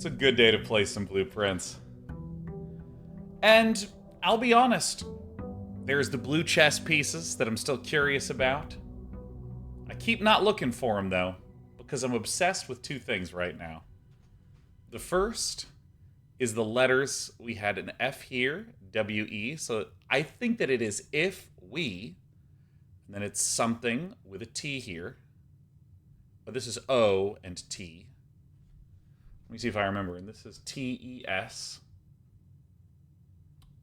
It's a good day to play some blueprints. And I'll be honest, there's the blue chess pieces that I'm still curious about. I keep not looking for them, though, because I'm obsessed with two things right now. The first is the letters. We had an F here, W-E, so I think that it is if we, and then it's something with a T here. But this is O and T. Let me see if I remember. And this is T-E-S.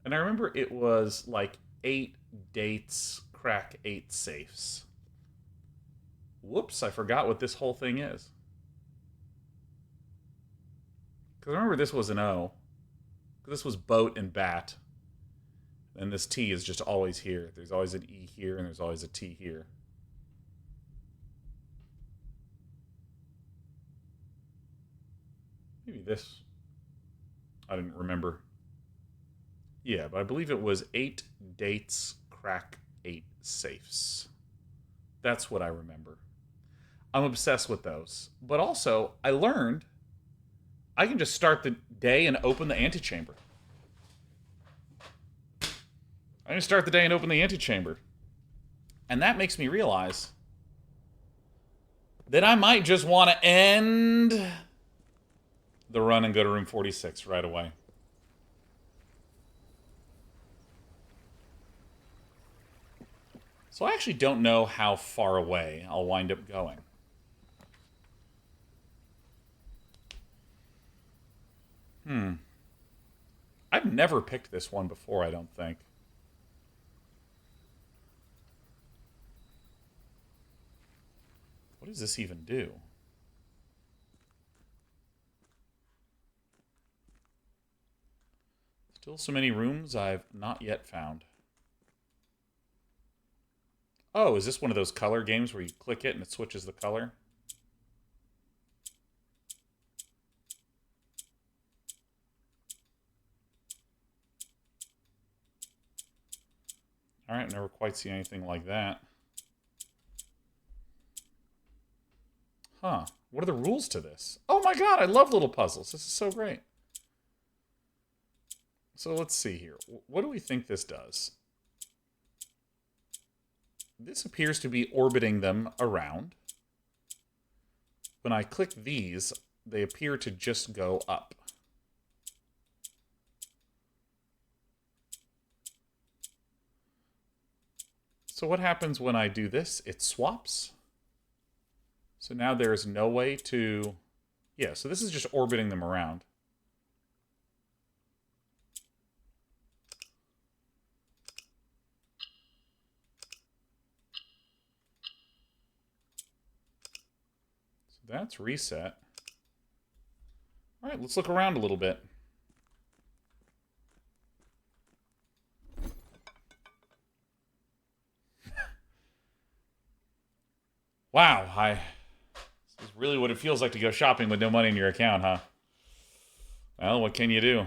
And I remember it was like 8 dates, crack 8 safes. Whoops, I forgot what this whole thing is. Because I remember this was an O. This was boat and bat. And this T is just always here. There's always an E here and there's always a T here. Maybe this. I didn't remember. Yeah, but I believe it was 8 dates, crack 8 safes. That's what I remember. I'm obsessed with those. But also, I learned I can just start the day and open the antechamber. I can start the day and open the antechamber. And that makes me realize that I might just want to end the run and go to room 46 right away. So I actually don't know how far away I'll wind up going. I've never picked this one before, I don't think. What does this even do? Still so many rooms I've not yet found. Oh, is this one of those color games where you click it and it switches the color? Alright, never quite seen anything like that. Huh. What are the rules to this? Oh my god, I love little puzzles. This is so great. So let's see here. What do we think this does? This appears to be orbiting them around. When I click these, they appear to just go up. So what happens when I do this? It swaps. So now there's no way to... Yeah, so this is just orbiting them around. So that's reset. All right, let's look around a little bit. Wow, this is really what it feels like to go shopping with no money in your account, huh? Well, what can you do?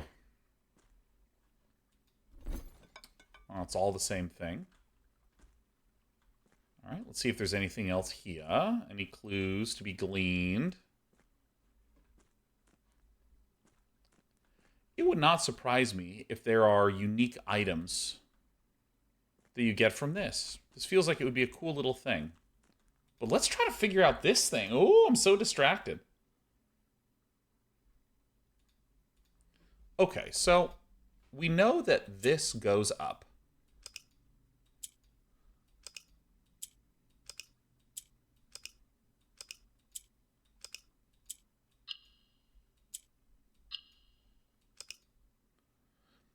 Well, it's all the same thing. All right, let's see if there's anything else here. Any clues to be gleaned? It would not surprise me if there are unique items that you get from this. This feels like it would be a cool little thing. But let's try to figure out this thing. Oh, I'm so distracted. Okay, so we know that this goes up.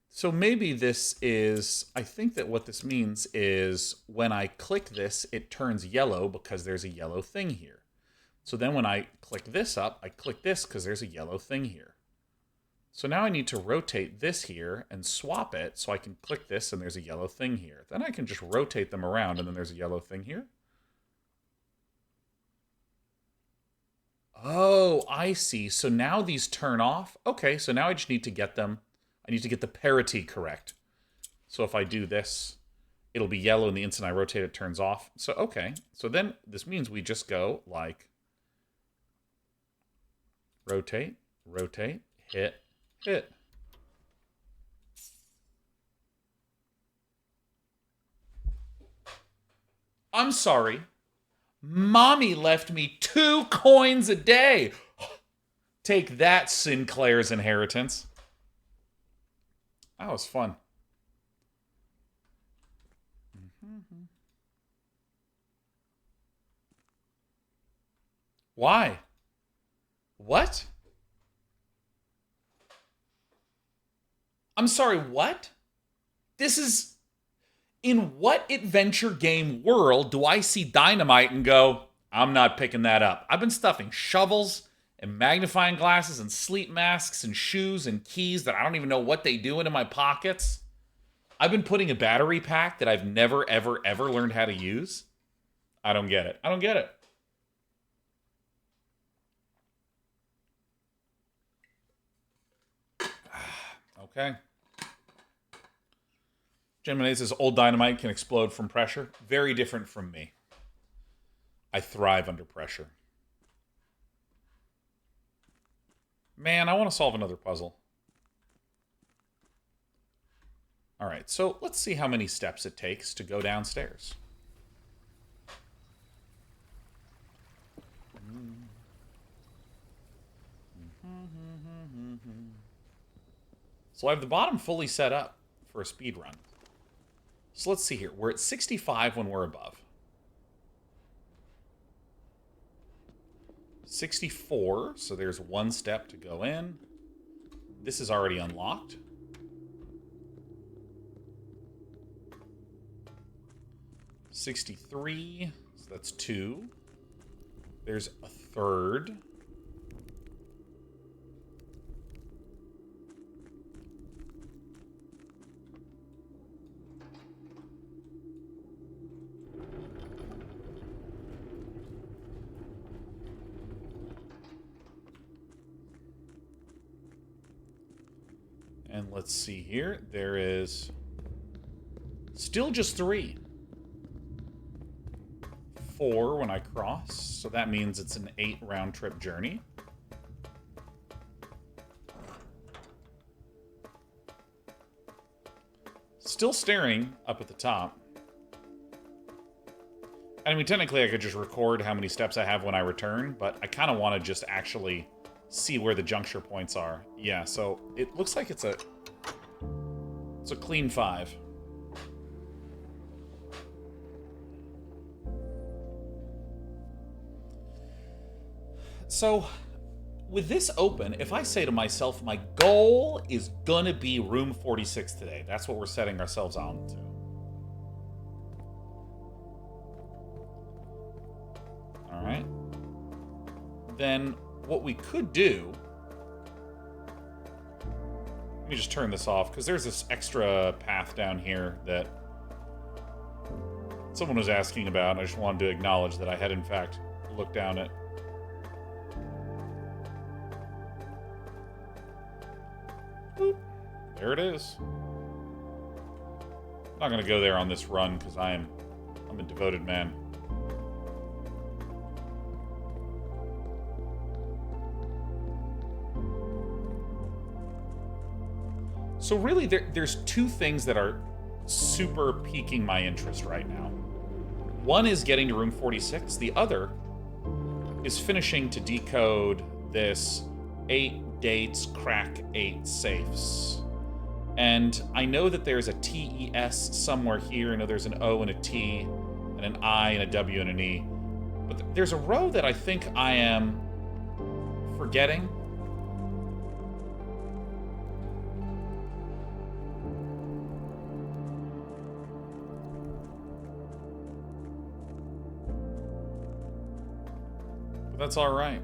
So maybe this is, I think that what this means is when I click this, it turns yellow because there's a yellow thing here. So then when I click this up, I click this because there's a yellow thing here. So now I need to rotate this here and swap it so I can click this and there's a yellow thing here. Then I can just rotate them around and then there's a yellow thing here. Oh, I see. So now these turn off. Okay, so now I just need to get them. I need to get the parity correct. So if I do this, it'll be yellow and the instant I rotate it turns off. So, okay. So then this means we just go like rotate, rotate, Hit. Hit. I'm sorry. Mommy left me 2 coins a day. Take that, Sinclair's inheritance. That was fun. Why? What? I'm sorry, what? This is... In what adventure game world do I see dynamite and go, I'm not picking that up? I've been stuffing shovels and magnifying glasses and sleep masks and shoes and keys that I don't even know what they do into my pockets. I've been putting a battery pack that I've never, ever, ever learned how to use. I don't get it. I don't get it. Okay. Gemini says, old dynamite can explode from pressure. Very different from me. I thrive under pressure. Man, I want to solve another puzzle. All right, so let's see how many steps it takes to go downstairs. So I have the bottom fully set up for a speed run. So let's see here. We're at 65 when we're above. 64, so there's 1 step to go in. This is already unlocked. 63, so that's 2. There's a 3rd. And let's see here. There is still just 3. 4 when I cross. So that means it's an 8 round trip journey. Still staring up at the top. I mean, technically I could just record how many steps I have when I return, but I kind of want to just actually see where the juncture points are. Yeah, so it looks like it's a clean 5. So with this open, if I say to myself, my goal is gonna be room 46 today. That's what we're setting ourselves on to. All right. Then what we could do, let me just turn this off because there's this extra path down here that someone was asking about, and I just wanted to acknowledge that I had in fact looked down it. Boop. There it is. I'm not gonna go there on this run because I'm a devoted man. So really, there's 2 things that are super piquing my interest right now. One is getting to room 46. The other is finishing to decode this 8 dates, crack 8 safes. And I know that there's a TES somewhere here. I know there's an O and a T, and an I and a W and an E. But there's a row that I think I am forgetting. But that's all right.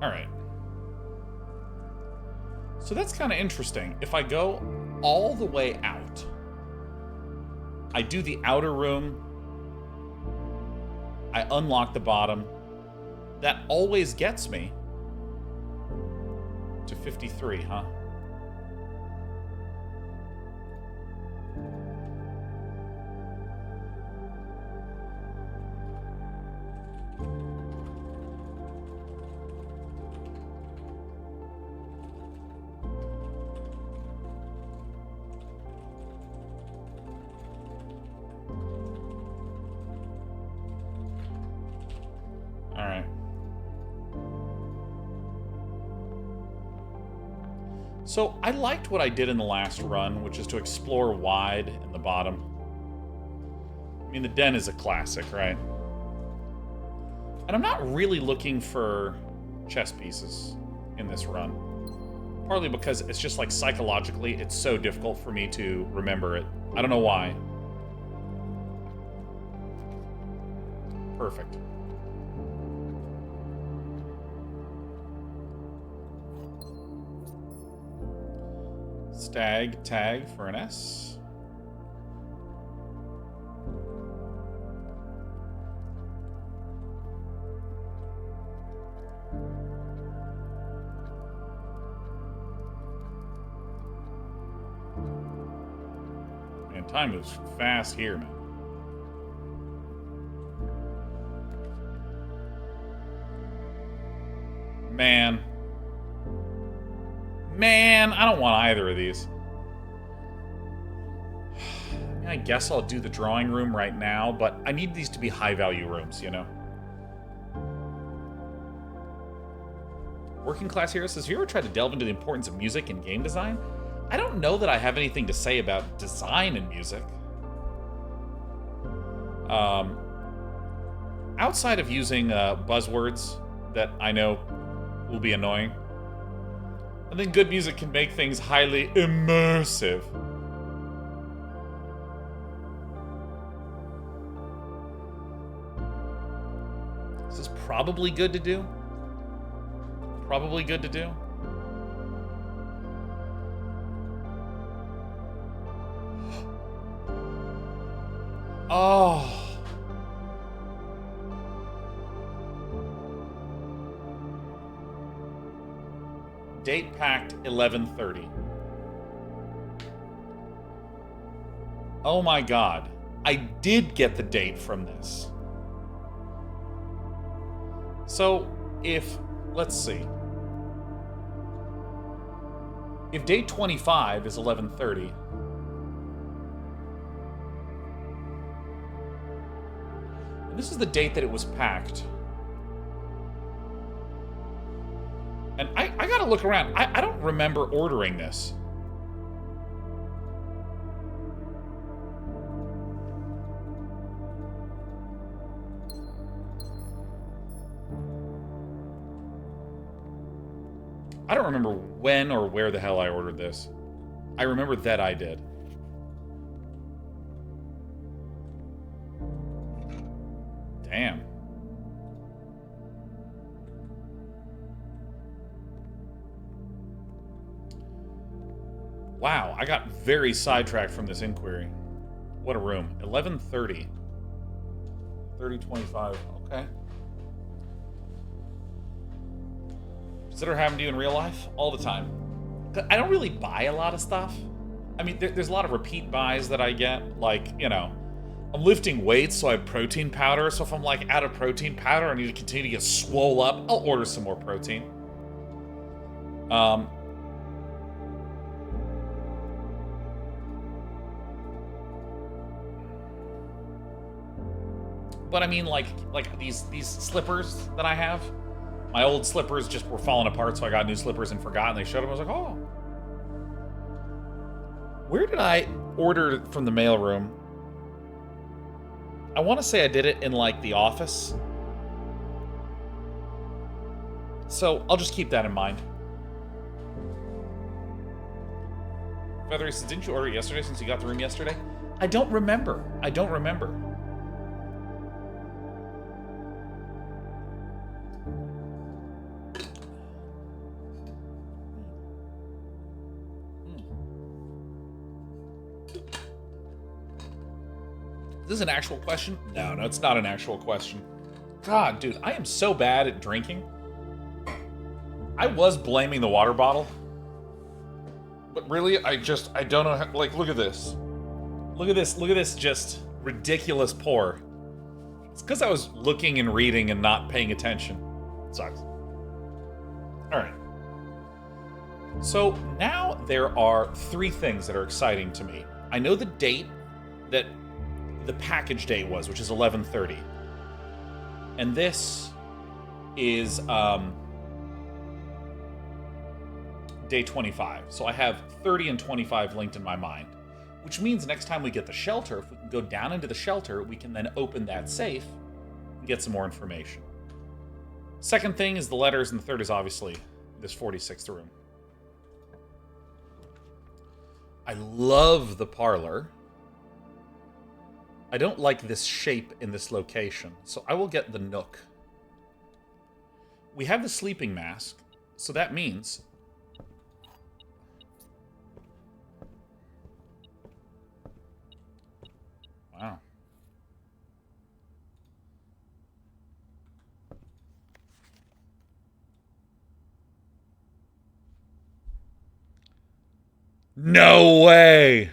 All right. So that's kind of interesting. If I go all the way out, I do the outer room, I unlock the bottom, that always gets me to 53, huh? So I liked what I did in the last run, which is to explore wide in the bottom. I mean, the den is a classic, right? And I'm not really looking for chess pieces in this run. Partly because it's just like psychologically, it's so difficult for me to remember it. I don't know why. Perfect. Stag tag for an S. Man, time moves fast here, man. Man, I don't want either of these. I mean, I guess I'll do the drawing room right now, but I need these to be high-value rooms, you know? Working Class Hero says, have you ever tried to delve into the importance of music and game design? I don't know that I have anything to say about design in music. Outside of using buzzwords that I know will be annoying, I think good music can make things highly immersive. This is probably good to do. Probably good to do. Oh. Date packed 11:30. Oh my god. I did get the date from this. So, if, let's see. If date 25 is 11:30, and this is the date that it was packed. And I gotta look around. I don't remember ordering this. I don't remember when or where the hell I ordered this. I remember that I did. Damn. Wow, I got very sidetracked from this inquiry. What a room. 11:30. 30:25. Okay. Does that ever happen to you in real life? All the time. I don't really buy a lot of stuff. I mean, there's a lot of repeat buys that I get. Like, you know, I'm lifting weights, so I have protein powder. So if I'm, like, out of protein powder, I need to continue to get swole up, I'll order some more protein. But I mean, like these slippers that I have. My old slippers just were falling apart, so I got new slippers and forgot, and they showed up. I was like, oh. Where did I order from the mailroom? I want to say I did it in, like, the office. So I'll just keep that in mind. Feathery says, didn't you order it yesterday since you got the room yesterday? I don't remember. I don't remember. Is this an actual question? No, it's not an actual question. God, dude, I am so bad at drinking. I was blaming the water bottle. But really, I don't know how, like, look at this. Look at this just ridiculous pour. It's because I was looking and reading and not paying attention. It sucks. Alright. So, now there are 3 things that are exciting to me. I know the date that the package date was, which is 11:30. And this is day 25. So I have 30 and 25 linked in my mind. Which means next time we get the shelter, if we can go down into the shelter, we can then open that safe and get some more information. Second thing is the letters, and the third is obviously this 46th room. I love the parlor. I don't like this shape in this location, so I will get the nook. We have the sleeping mask, so that means... Wow. No way!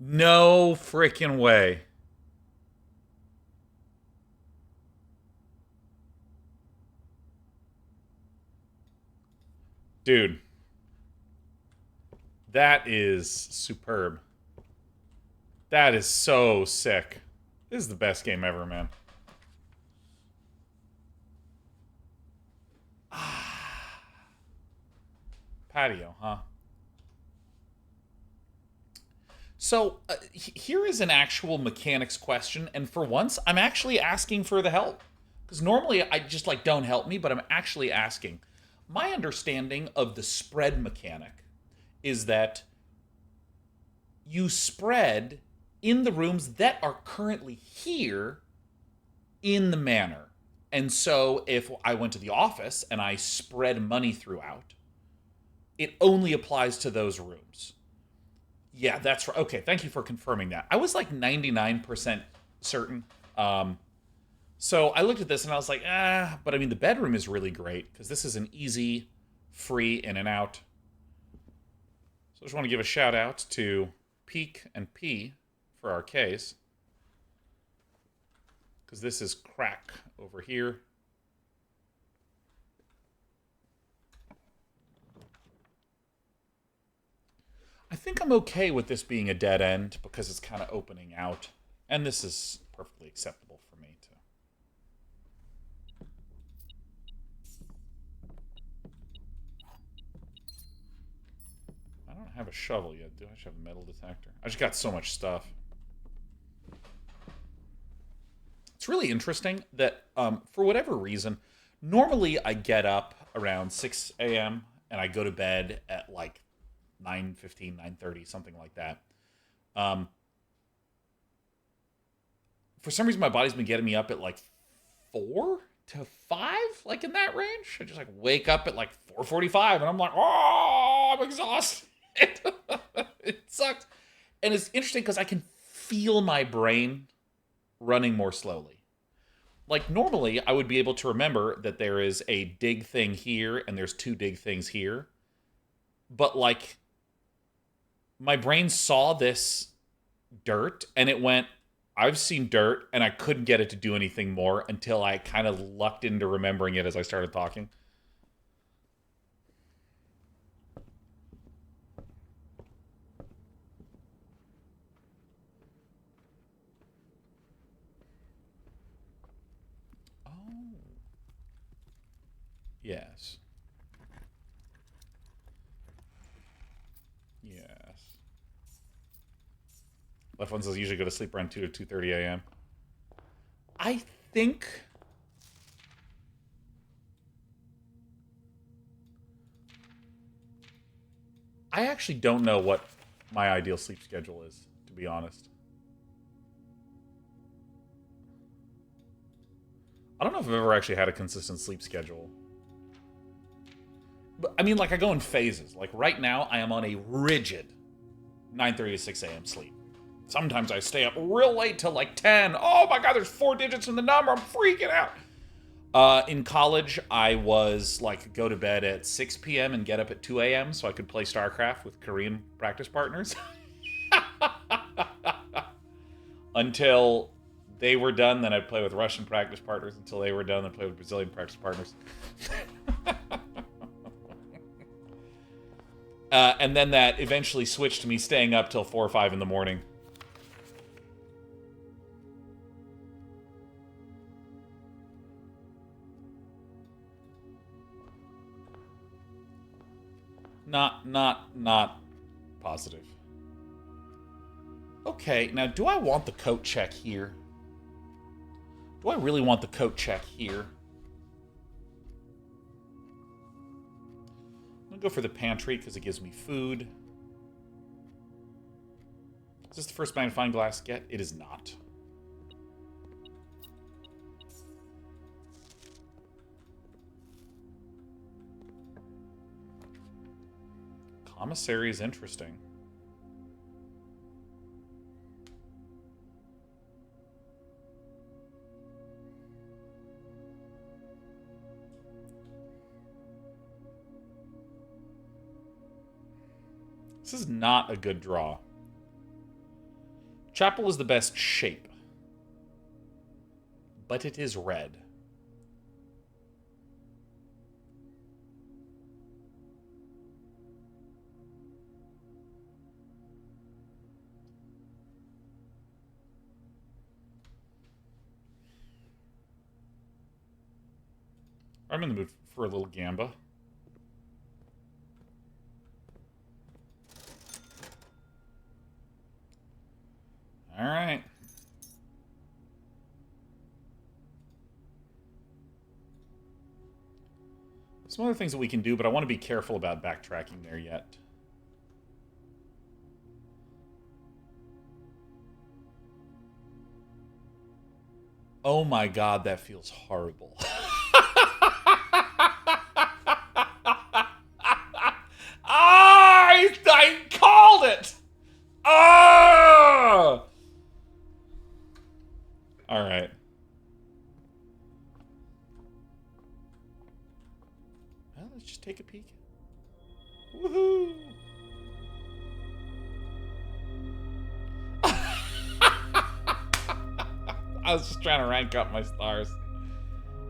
No freaking way. Dude. That is superb. That is so sick. This is the best game ever, man. Patio, huh? So, here is an actual mechanics question, and for once, I'm actually asking for the help. Because normally, I just, like, don't help me, but I'm actually asking. My understanding of the spread mechanic is that you spread in the rooms that are currently here in the manor. And so, if I went to the office and I spread money throughout, it only applies to those rooms. Yeah, that's right. Okay, thank you for confirming that. I was like 99% certain. So I looked at this and I was like, but I mean, the bedroom is really great because this is an easy, free in and out. So I just want to give a shout out to Peak and P for our case. Because this is crack over here. I think I'm okay with this being a dead end because it's kind of opening out. And this is perfectly acceptable for me, too. I don't have a shovel yet, do I? I should have a metal detector. I just got so much stuff. It's really interesting that, for whatever reason, normally I get up around 6 a.m. and I go to bed at like 9:15, 9:30, something like that. For some reason, my body's been getting me up at like 4 to 5, like in that range. I just like wake up at like 4:45, and I'm like, oh, I'm exhausted. It sucks. And it's interesting because I can feel my brain running more slowly. Like normally, I would be able to remember that there is a dig thing here and there's 2 dig things here. But like, my brain saw this dirt and it went, I've seen dirt, and I couldn't get it to do anything more until I kind of lucked into remembering it as I started talking. Oh. Yes. Yes. Left one says usually go to sleep around 2 to 2:30 a.m. I think... I actually don't know what my ideal sleep schedule is, to be honest. I don't know if I've ever actually had a consistent sleep schedule. But, I mean, like, I go in phases. Like, right now, I am on a rigid 9:30 to 6 a.m. sleep. Sometimes I stay up real late till, like, 10. Oh, my God, there's 4 digits in the number. I'm freaking out. In college, I was, like, go to bed at 6 p.m. and get up at 2 a.m. so I could play StarCraft with Korean practice partners. Until they were done, then I'd play with Russian practice partners. Until they were done, I'd play with Brazilian practice partners. And then that eventually switched to me staying up till 4 or 5 in the morning. Not positive. Okay, now do I want the coat check here? Do I really want the coat check here? I'm gonna go for the pantry because it gives me food. Is this the first magnifying glass get? It is not. Commissary is interesting. This is not a good draw. Chapel is the best shape. But it is red. I'm in the mood for a little gamba. All right. Some other things that we can do, but I want to be careful about backtracking there yet. Oh my god, that feels horrible. I called it! Ah! All right. Well, let's just take a peek. Woohoo! I was just trying to rank up my stars.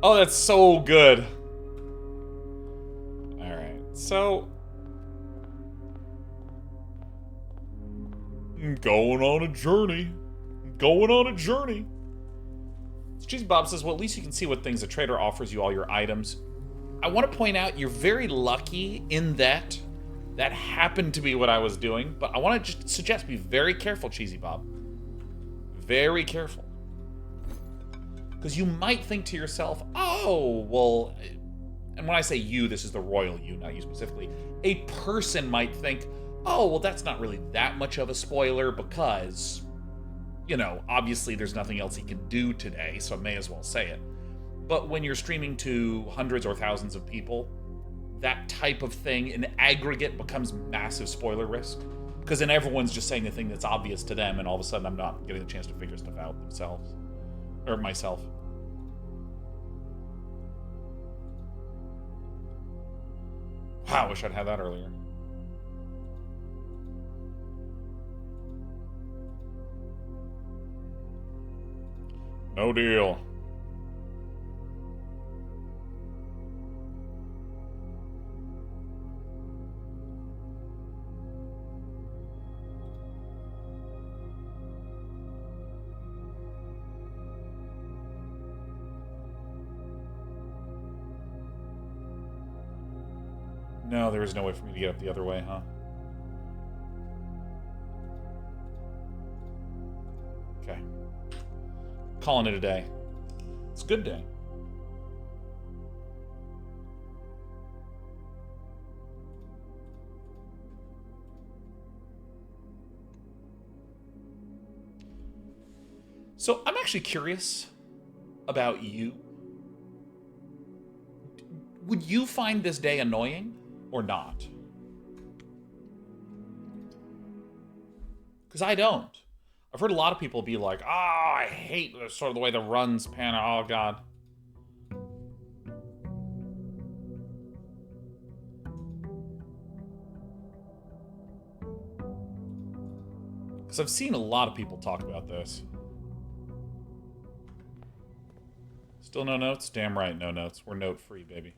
Oh, that's so good. All right, so going on a journey. Going on a journey. So Cheesy Bob says, well, at least you can see what things the trader offers you, all your items. I want to point out you're very lucky in that that happened to be what I was doing, but I want to just suggest be very careful, Cheesy Bob. Very careful. Because you might think to yourself, oh, well, and when I say you, this is the royal you, not you specifically, a person might think, oh, well, that's not really that much of a spoiler because, you know, obviously there's nothing else he can do today, so I may as well say it. But when you're streaming to hundreds or thousands of people, that type of thing in aggregate becomes massive spoiler risk. Because then everyone's just saying the thing that's obvious to them, and all of a sudden I'm not getting the chance to figure stuff out themselves. Or myself. Wow, I wish I'd had that earlier. No deal. No, there is no way for me to get up the other way, huh? Okay. Calling it a day. It's a good day. So I'm actually curious about you. Would you find this day annoying or not? Because I don't. I've heard a lot of people be like, oh, I hate sort of the way the runs pan out. Oh, God. Because I've seen a lot of people talk about this. Still no notes? Damn right, no notes. We're note-free, baby.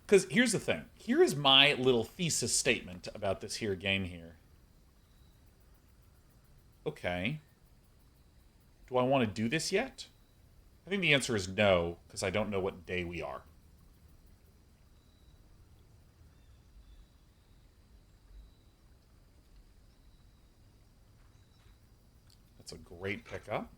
Because here's the thing. Here is my little thesis statement about this here game here. Okay. Do I want to do this yet? I think the answer is no, because I don't know what day we are. That's a great pickup.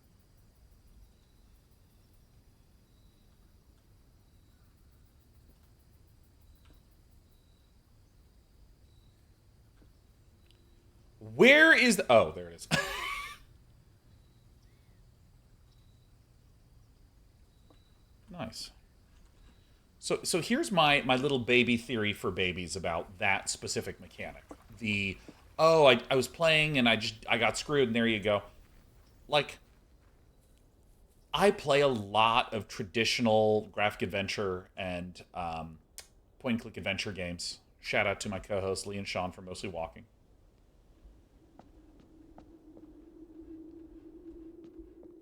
Where is the... Oh, there it is. Nice. So here's my little baby theory for babies about that specific mechanic. I was playing and I got screwed and there you go. Like, I play a lot of traditional graphic adventure and point-and-click adventure games. Shout out to my co-hosts Lee and Sean for Mostly Walking.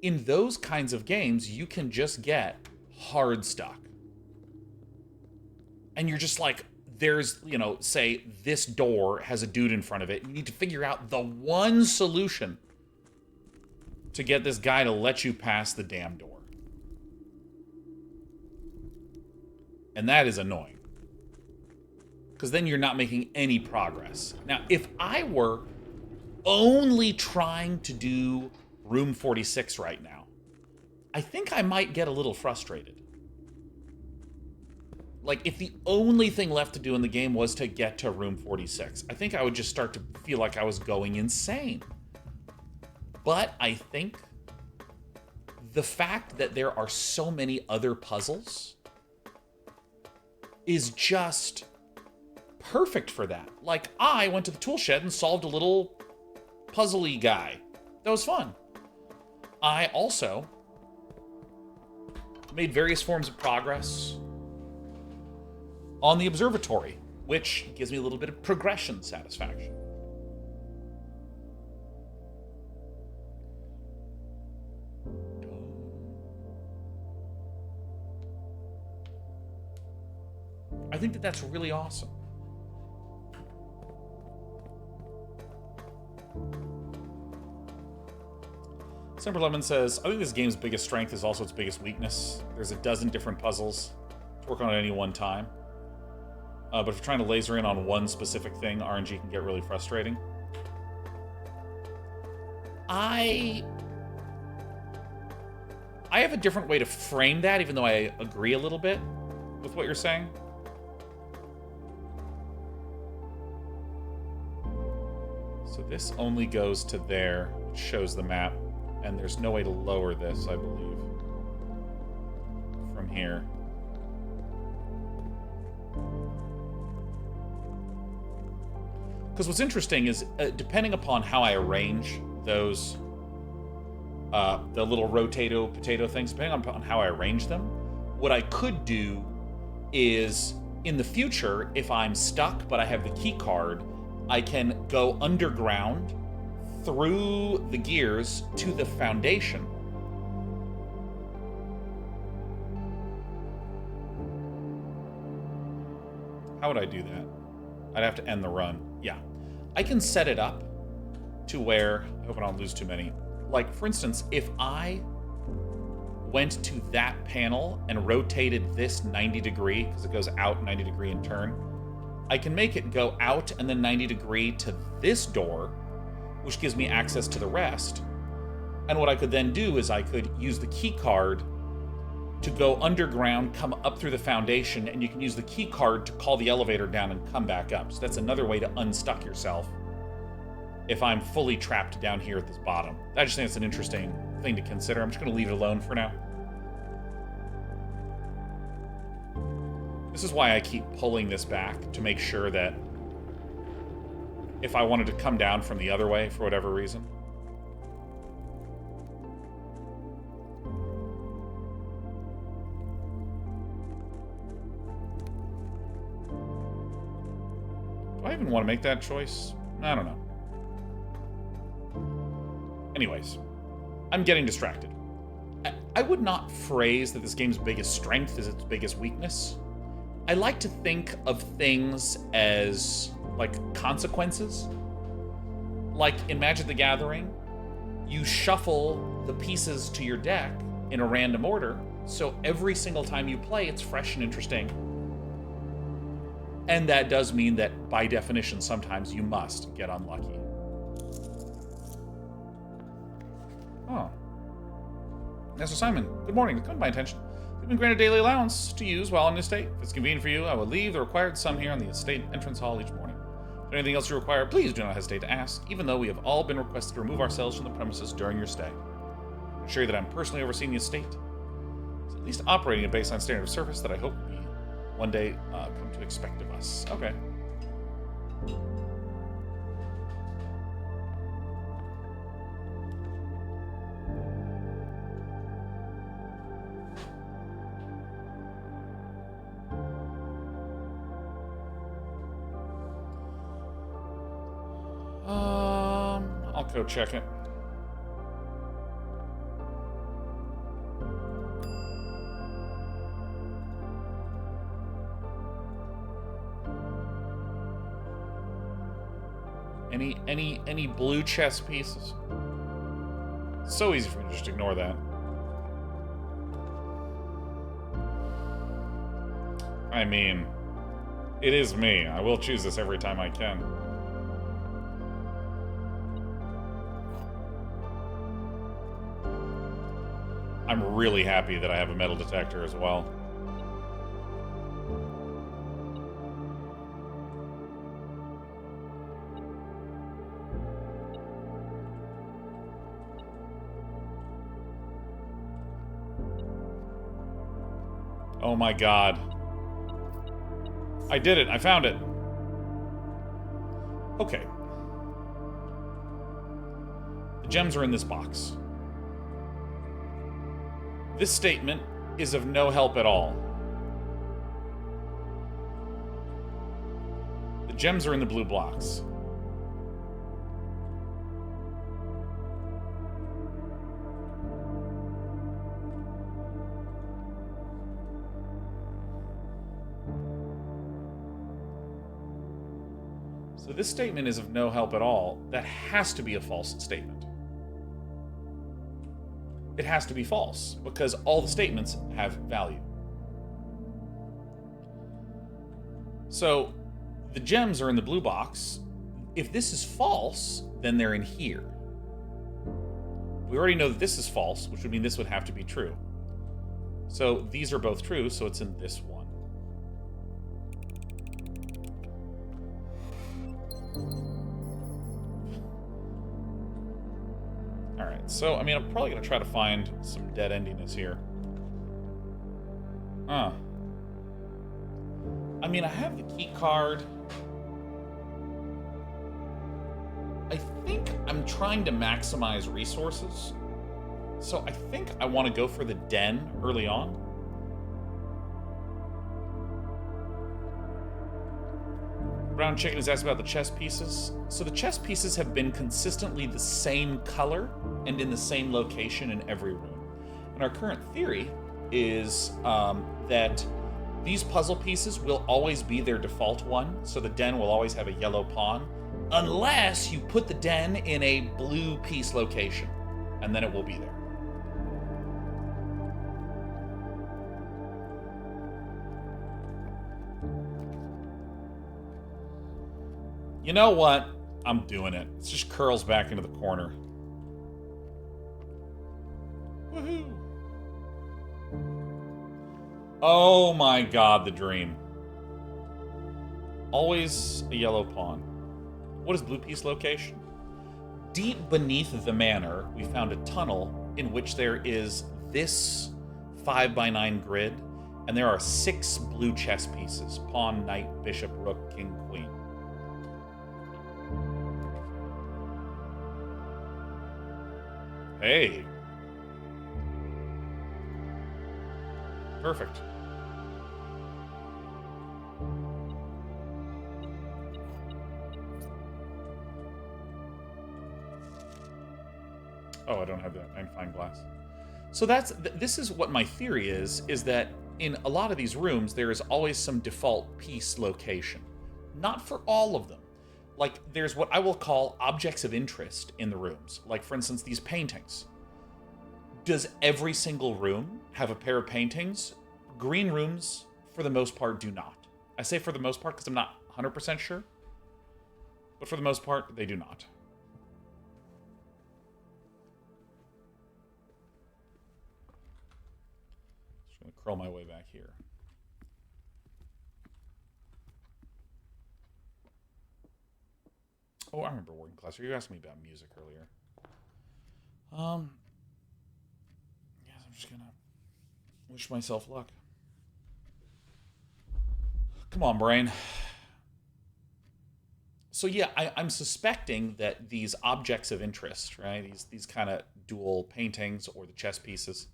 In those kinds of games, you can just get hard stuck. And you're just like, there's, say this door has a dude in front of it. You need to figure out the one solution to get this guy to let you pass the damn door. And that is annoying. Because then you're not making any progress. Now, if I were only trying to do room 46 right now, I think I might get a little frustrated. Like, if the only thing left to do in the game was to get to room 46, I think I would just start to feel like I was going insane. But I think the fact that there are so many other puzzles is just perfect for that. Like, I went to the tool shed and solved a little puzzly guy. That was fun. I also made various forms of progress on the observatory, which gives me a little bit of progression satisfaction. I think that that's really awesome. Semper Lemon says, I think this game's biggest strength is also its biggest weakness. There's a dozen different puzzles to work on at any one time. But if you're trying to laser in on one specific thing, RNG can get really frustrating. I have a different way to frame that, even though I agree a little bit with what you're saying. So this only goes to there, which shows the map. And there's no way to lower this, I believe, from here. Because what's interesting is, depending upon how I arrange those, the little potato things, depending on how I arrange them, what I could do is, in the future, if I'm stuck but I have the key card, I can go underground through the gears to the foundation. How would I do that? I'd have to end the run. Yeah. I can set it up to where, I hope I don't lose too many. Like, for instance, if I went to that panel and rotated this 90 degree, because it goes out 90 degree in turn, I can make it go out and then 90 degree to this door, which gives me access to the rest. And what I could then do is I could use the key card to go underground, come up through the foundation, and you can use the key card to call the elevator down and come back up. So that's another way to unstuck yourself if I'm fully trapped down here at this bottom. I just think it's an interesting thing to consider. I'm just going to leave it alone for now. This is why I keep pulling this back, to make sure that if I wanted to come down from the other way for whatever reason. Do I even want to make that choice? I don't know. Anyways, I'm getting distracted. I would not phrase that this game's biggest strength is its biggest weakness. I like to think of things as, like, consequences. Like, in Magic the Gathering, you shuffle the pieces to your deck in a random order, so every single time you play, it's fresh and interesting. And that does mean that, by definition, sometimes you must get unlucky. Oh. Master Simon, good morning. It's come to my attention. You've been granted daily allowance to use while on the estate. If it's convenient for you, I will leave the required sum here on the estate entrance hall each morning. If there's anything else you require, please do not hesitate to ask, even though we have all been requested to remove ourselves from the premises during your stay. I assure you that I'm personally overseeing the estate. It's at least operating a baseline standard of service that I hope we one day come to expect of us. Okay. I'll go check it. Any blue chess pieces? So easy for me to just ignore that. I mean, it is me. I will choose this every time I can. I'm really happy that I have a metal detector as well. Oh my god. I did it. I found it. Okay. The gems are in this box. This statement is of no help at all. The gems are in the blue blocks. So this statement is of no help at all. That has to be a false statement. It has to be false, because all the statements have value. So, the gems are in the blue box. If this is false, then they're in here. We already know that this is false, which would mean this would have to be true. So, these are both true, so it's in this one. Alright, so, I mean, I'm probably going to try to find some dead endiness here. Huh. I mean, I have the key card. I think I'm trying to maximize resources. So I think I want to go for the den early on. Brown Chicken has asked about the chess pieces. So the chess pieces have been consistently the same color and in the same location in every room. And our current theory is that these puzzle pieces will always be their default one. So the den will always have a yellow pawn, unless you put the den in a blue piece location, and then it will be there. You know what? I'm doing it. It just curls back into the corner. Woohoo! Oh my god, the dream. Always a yellow pawn. What is blue piece location? Deep beneath the manor, we found a tunnel in which there is this 5x9 grid, and there are 6 blue chess pieces. Pawn, knight, bishop, rook, king, queen. Hey. Perfect. Oh, I don't have that magnifying glass. So this is what my theory is that in a lot of these rooms, there is always some default piece location. Not for all of them. like, there's what I will call objects of interest in the rooms. Like, for instance, these paintings. Does every single room have a pair of paintings? Green rooms, for the most part, do not. I say for the most part because I'm not 100% sure. But for the most part, they do not. Just going to curl my way back here. Oh, I remember working class. You asked me about music earlier. Yes, I'm just gonna wish myself luck. Come on, brain. So yeah, I'm suspecting that these objects of interest, right? These kind of dual paintings or the chess pieces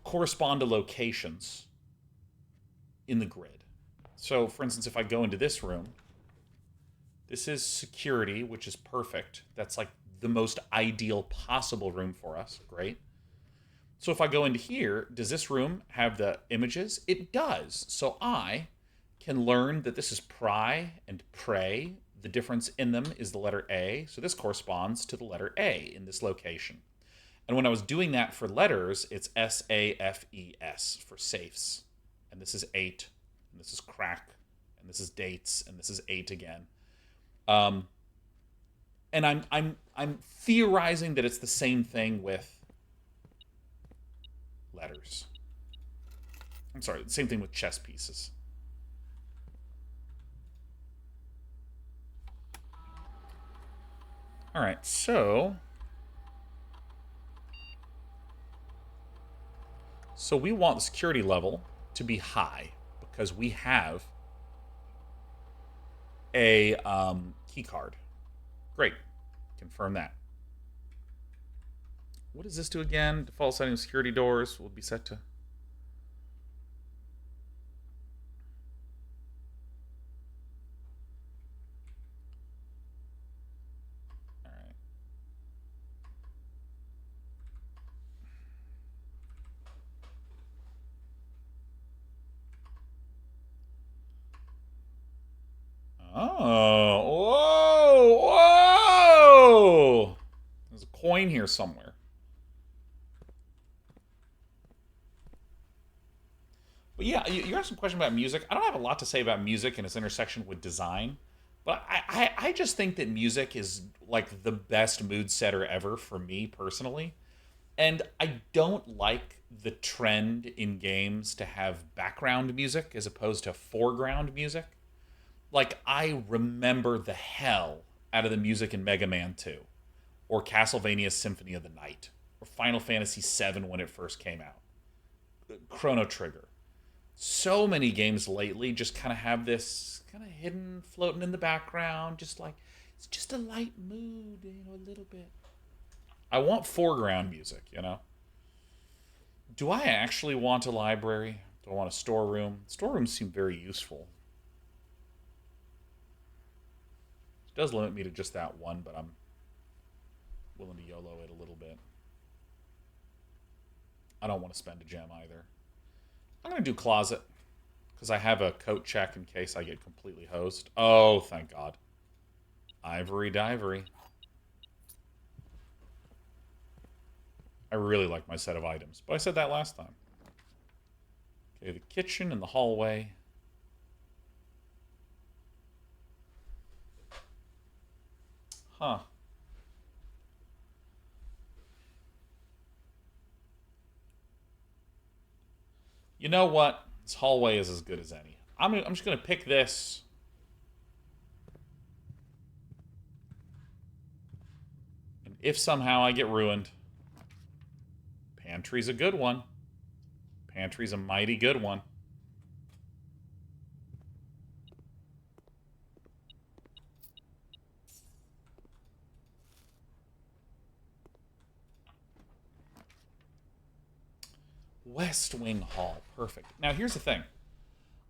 correspond to locations in the grid. So, for instance, if I go into this room, this is security, which is perfect. That's like the most ideal possible room for us. Great. So if I go into here, does this room have the images? It does. So I can learn that this is pry and pray. The difference in them is the letter A. So this corresponds to the letter A in this location. And when I was doing that for letters, it's SAFES for safes. And this is 8, and this is crack, and this is dates, and this is 8 again. And I'm theorizing that it's the same thing with letters. I'm sorry, the same thing with chess pieces. All right, so we want the security level to be high because we have a key card. Great. Confirm that. What does this do again? Default setting of security doors will be set to... All right. Oh, whoa! There's a coin here somewhere. But yeah, you asked some question about music. I don't have a lot to say about music and its intersection with design, but I just think that music is like the best mood setter ever for me personally. And I don't like the trend in games to have background music as opposed to foreground music. Like, I remember the hell out of the music in Mega Man 2, or Castlevania Symphony of the Night, or Final Fantasy VII when it first came out, Chrono Trigger. So many games lately just kind of have this kind of hidden, floating in the background, just like, it's just a light mood, a little bit. I want foreground music, Do I actually want a library? Do I want a storeroom? Storerooms seem very useful. It does limit me to just that one, but I'm willing to YOLO it a little bit. I don't want to spend a gem either. I'm going to do closet, because I have a coat check in case I get completely hosed. Oh, thank God. Ivory Divory. I really like my set of items, but I said that last time. Okay, the kitchen and the hallway. Huh. You know what? This hallway is as good as any. I'm just going to pick this. And if somehow I get ruined, pantry's a good one. Pantry's a mighty good one. West Wing Hall. Perfect. Now, here's the thing.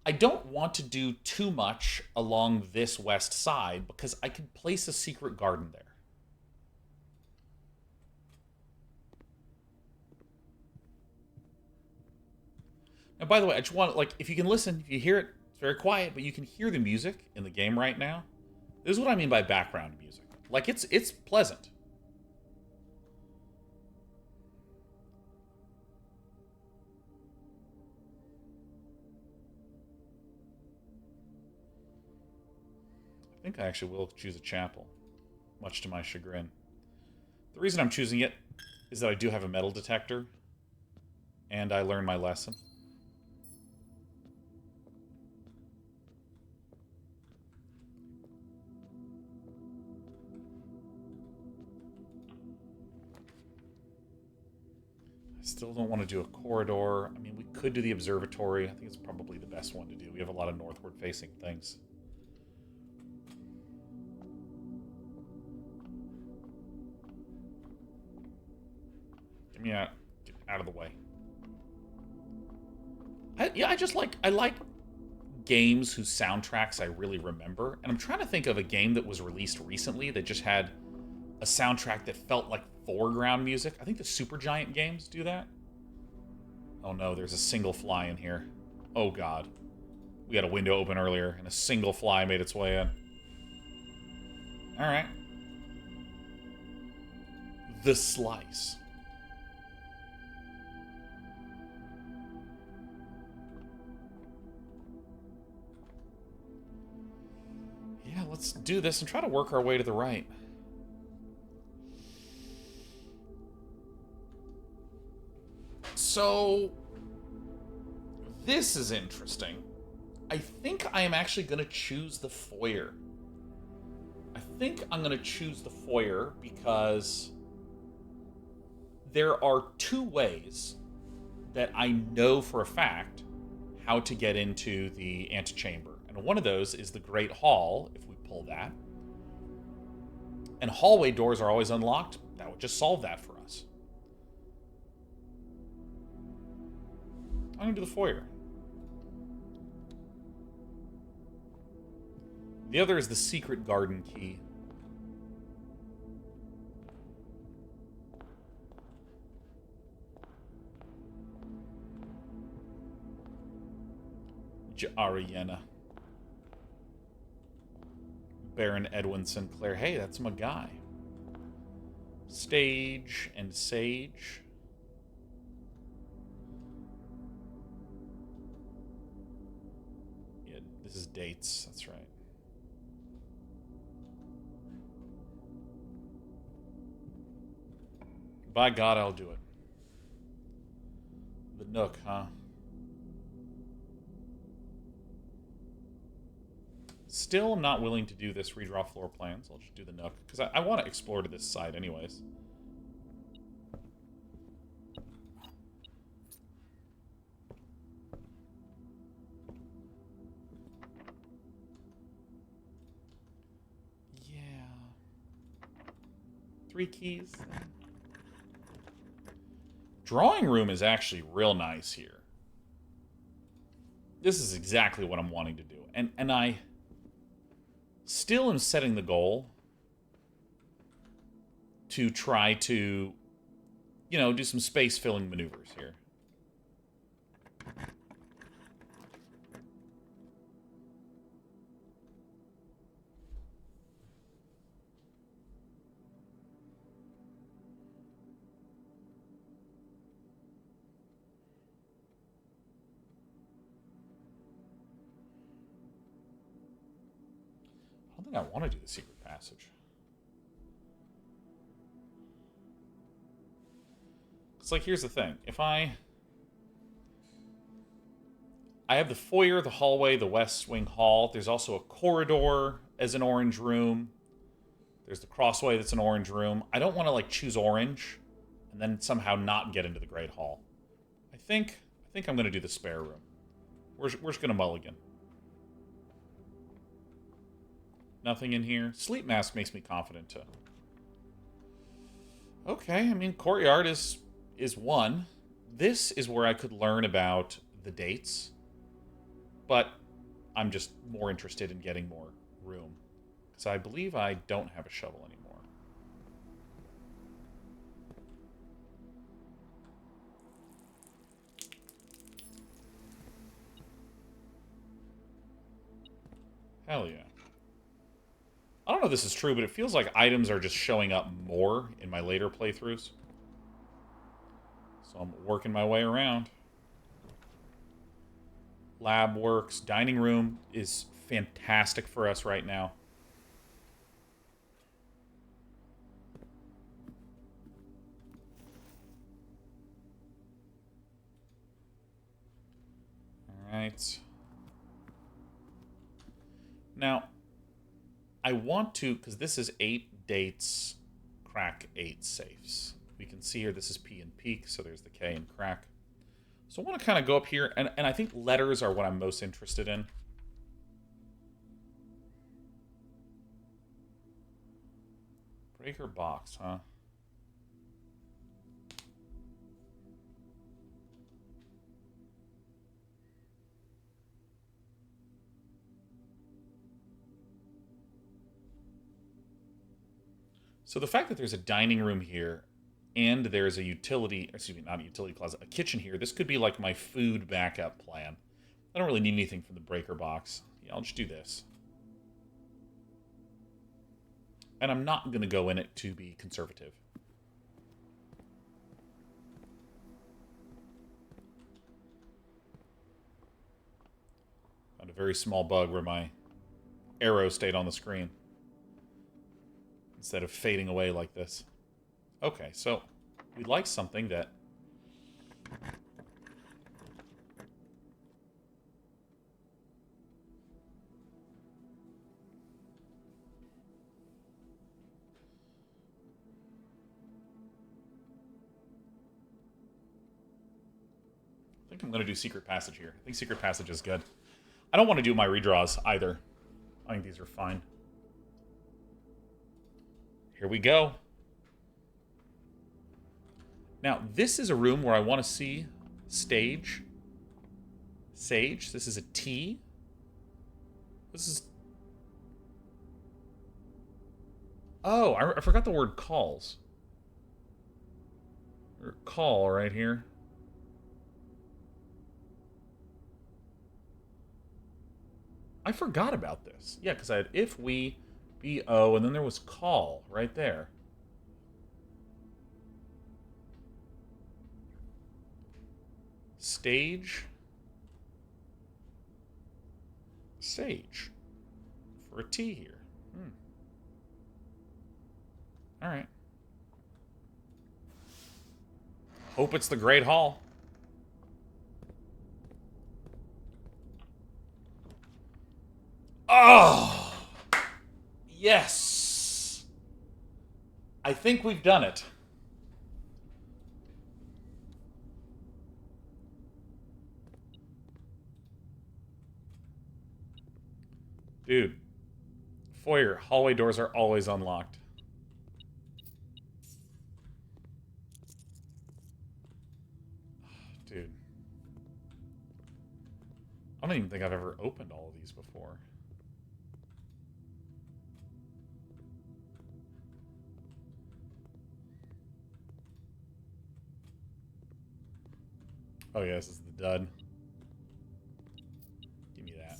I don't want to do too much along this west side because I could place a secret garden there. Now, by the way, I just want, like, if you can listen, if you hear it, it's very quiet, but you can hear the music in the game right now. This is what I mean by background music. Like, it's pleasant. I think I actually will choose a chapel, much to my chagrin. The reason I'm choosing it is that I do have a metal detector, and I learned my lesson. I still don't want to do a corridor. I mean, we could do the observatory. I think it's probably the best one to do. We have a lot of northward-facing things. Get me out. Get out of the way. I like games whose soundtracks I really remember. And I'm trying to think of a game that was released recently that just had a soundtrack that felt like foreground music. I think the Supergiant games do that. Oh no, there's a single fly in here. Oh god. We had a window open earlier, and a single fly made its way in. Alright. The Slice. Yeah, let's do this and try to work our way to the right. So, this is interesting. I think I am actually going to choose the foyer. I think I'm going to choose the foyer because there are two ways that I know for a fact how to get into the antechamber. And one of those is the Great Hall, if we pull that. And hallway doors are always unlocked. That would just solve that for us. I'm going to do the foyer. The other is the secret garden key. Ariana. Baron Edwin Sinclair. Hey, that's my guy. Stage and Sage. Yeah, this is dates. That's right. By God, I'll do it. The Nook, huh? Still, I'm not willing to do this redraw floor plans. I'll just do the Nook, because I want to explore to this side anyways. Yeah. 3 keys. Drawing room is actually real nice here. This is exactly what I'm wanting to do. And I still am setting the goal to try to, you know, do some space-filling maneuvers here. I don't think I want to do the secret passage. It's like, here's the thing. If I have the foyer, the hallway, the west wing hall. There's also a corridor as an orange room. There's the crossway that's an orange room. I don't want to, like, choose orange and then somehow not get into the Great Hall. I think I'm going to do the spare room. We're just going to mulligan. Nothing in here. Sleep mask makes me confident too. Okay, I mean, courtyard is one. This is where I could learn about the dates. But I'm just more interested in getting more room. Because I believe I don't have a shovel anymore. Hell yeah. I don't know if this is true, but it feels like items are just showing up more in my later playthroughs. So I'm working my way around. Lab works. Dining room is fantastic for us right now. Alright. Now, I want to, because this is 8 dates, crack 8 safes. We can see here this is P and peak, so there's the K and crack. So I want to kind of go up here, and I think letters are what I'm most interested in. Breaker box, huh? So the fact that there's a dining room here and there's a utility, excuse me, not a utility closet, a kitchen here, this could be like my food backup plan. I don't really need anything from the breaker box. Yeah, I'll just do this. And I'm not going to go in it to be conservative. Found a very small bug where my arrow stayed on the screen instead of fading away like this. Okay, so we'd like something that... I think I'm going to do Secret Passage here. I think Secret Passage is good. I don't want to do my redraws either. I think these are fine. Here we go. Now, this is a room where I want to see stage. Sage. This is a T. This is... Oh, I forgot the word calls. Or call right here. I forgot about this. Yeah, because I had if, we, be, oh, and then there was call right there. Stage. Sage. For a T here. Alright. Hope it's the Great Hall. Oh! Yes! I think we've done it. Dude. Foyer. Hallway doors are always unlocked. Dude. I don't even think I've ever opened all of these before. Oh yeah, this is the dud. Give me that.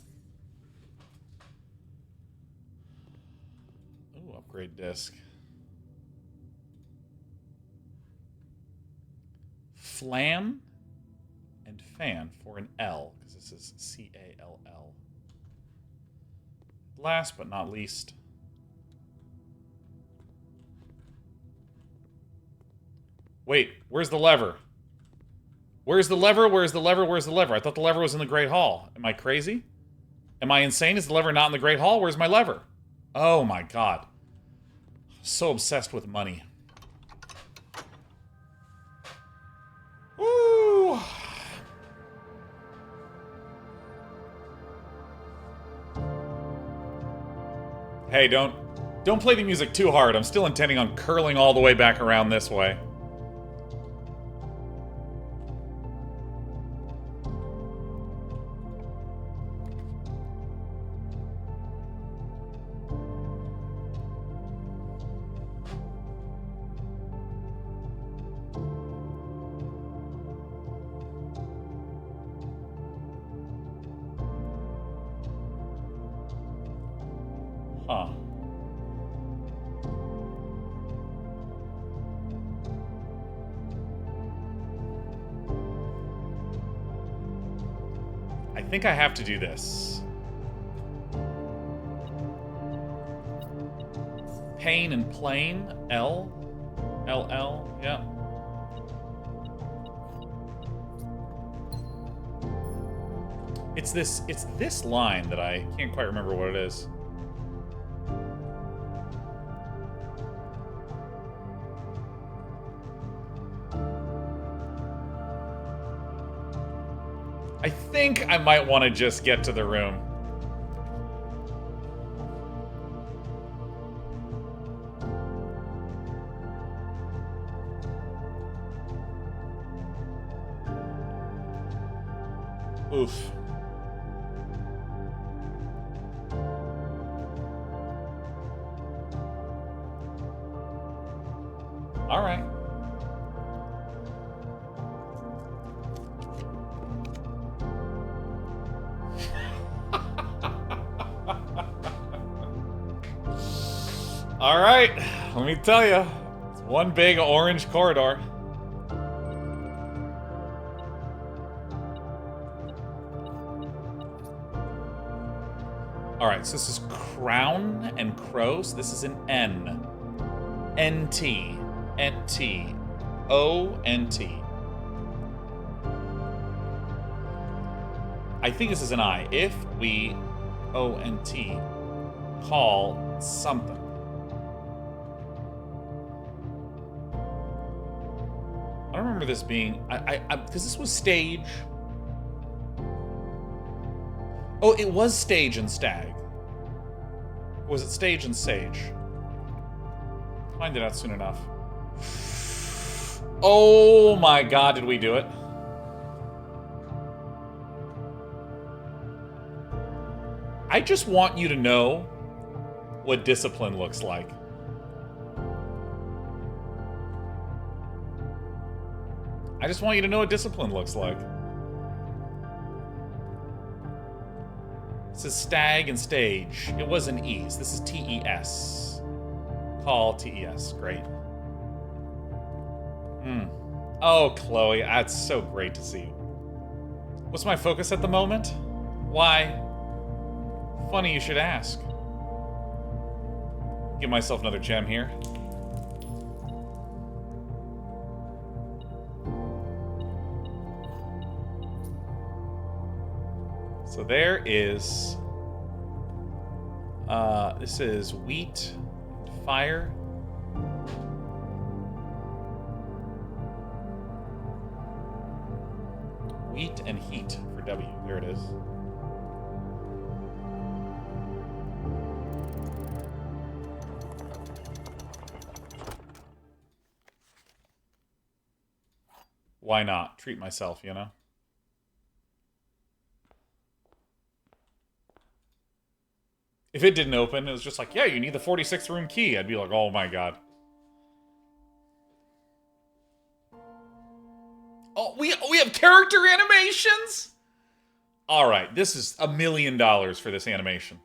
Oh, upgrade disc. Flam and fan for an L, because this is C-A-L-L. Last but not least, wait, where's the lever? Where's the lever? Where's the lever? Where's the lever? I thought the lever was in the Great Hall. Am I crazy? Am I insane? Is the lever not in the Great Hall? Where's my lever? Oh my god. So obsessed with money. Woo! Hey, don't play the music too hard. I'm still intending on curling all the way back around this way. Huh. think I have to do this. Pain and plane. L. LL. Yeah. It's this line that I can't quite remember what it is. I think I might want to just get to the room. Oof. All right. All right, let me tell you, it's one big orange corridor. All right, so this is Crown and Crow, so this is an N. N-T. N-T. O-N-T. I think this is an I. If we, O-N-T, call something. I don't remember this being, because this was stage. Oh, it was stage and stag. Or was it stage and sage? Find it out soon enough. Oh my god, did we do it? I just want you to know what discipline looks like. I just want you to know what discipline looks like. This is stag and stage. It was an E's. This is T-E-S. Call T-E-S. Great. Oh, Chloe, that's so great to see you. What's my focus at the moment? Why? Funny you should ask. Give myself another gem here. So there is, this is wheat, fire. Wheat and heat for W. There it is. Why not? Treat myself, you know? If it didn't open, it was just like, yeah, you need the 46th room key. I'd be like, oh my god. Oh, we have character animations? All right, this is $1 million for this animation.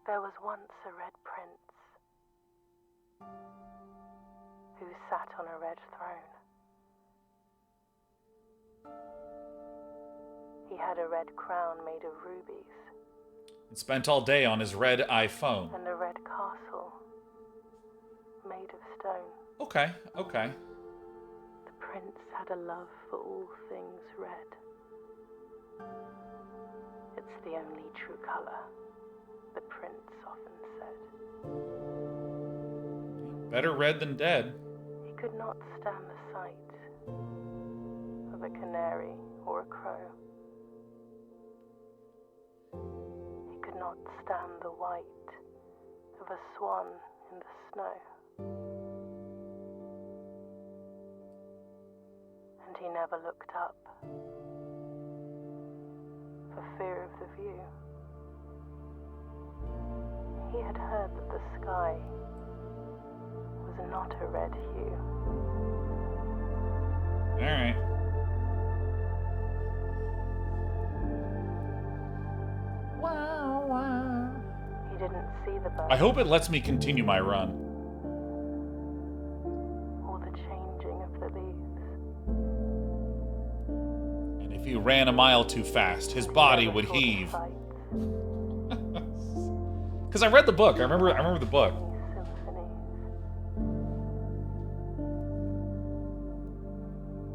There was once a red prince who sat on a red throne. He had a red crown made of rubies. And spent all day on his red iPhone. And a red castle made of stone. Okay, okay. The prince had a love for all things red. It's the only true color, the prince often said. Better red than dead. He could not stand the sight of a canary or a crow. He could not stand the white of a swan in the snow. And he never looked up for fear of the view. He had heard that the sky was not a red hue. All right. Wow, wow. He didn't see the bird. I hope it lets me continue my run. Or the changing of the leaves. And if he ran a mile too fast. His body would heave. Because I read the book. I remember the book.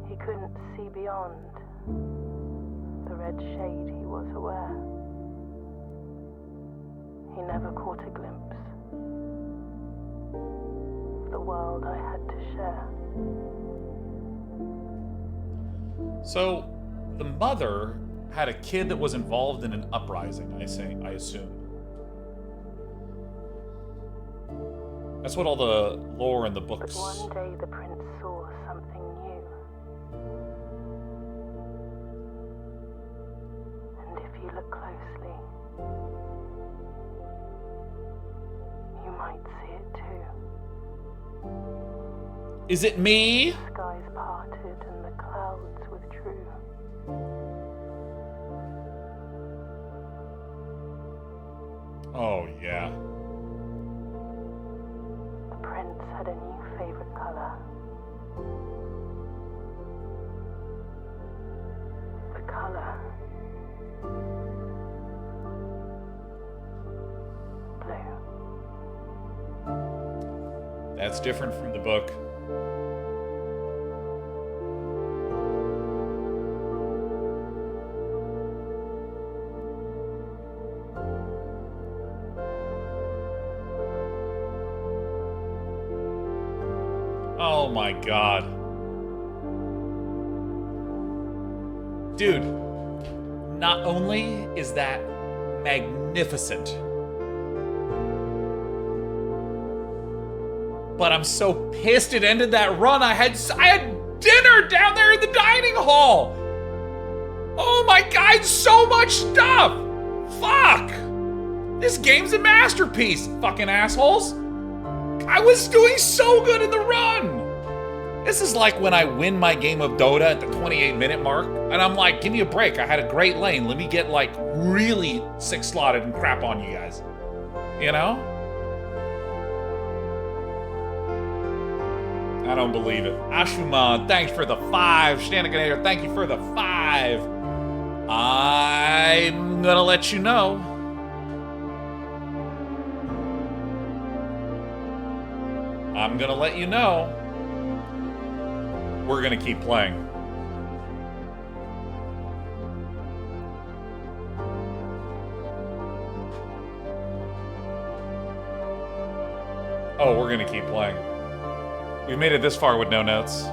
He couldn't see beyond the red shade he was aware. He never caught a glimpse of the world I had to share. So, the mother had a kid that was involved in an uprising, I assume. That's what all the lore in the books... But one day the prince saw something new. And if you look closely, you might see it too. Is it me? The skies parted and the clouds withdrew. Oh, yeah. The prince had a new favorite color. The color blue. That's different from the book. Oh my god. Dude, not only is that magnificent, but I'm so pissed it ended that run. I had dinner down there in the dining hall. Oh my god, so much stuff. Fuck. This game's a masterpiece, fucking assholes. I was doing so good in the run. This is like when I win my game of Dota at the 28-minute mark, and I'm like, give me a break. I had a great lane. Let me get, like, really six-slotted and crap on you guys. You know? I don't believe it. Ashuman, thanks for the 5. Shenaniganator, thank you for the 5. I'm gonna let you know. I'm gonna let you know. We're gonna keep playing. Oh, we're gonna keep playing. We've made it this far with no notes.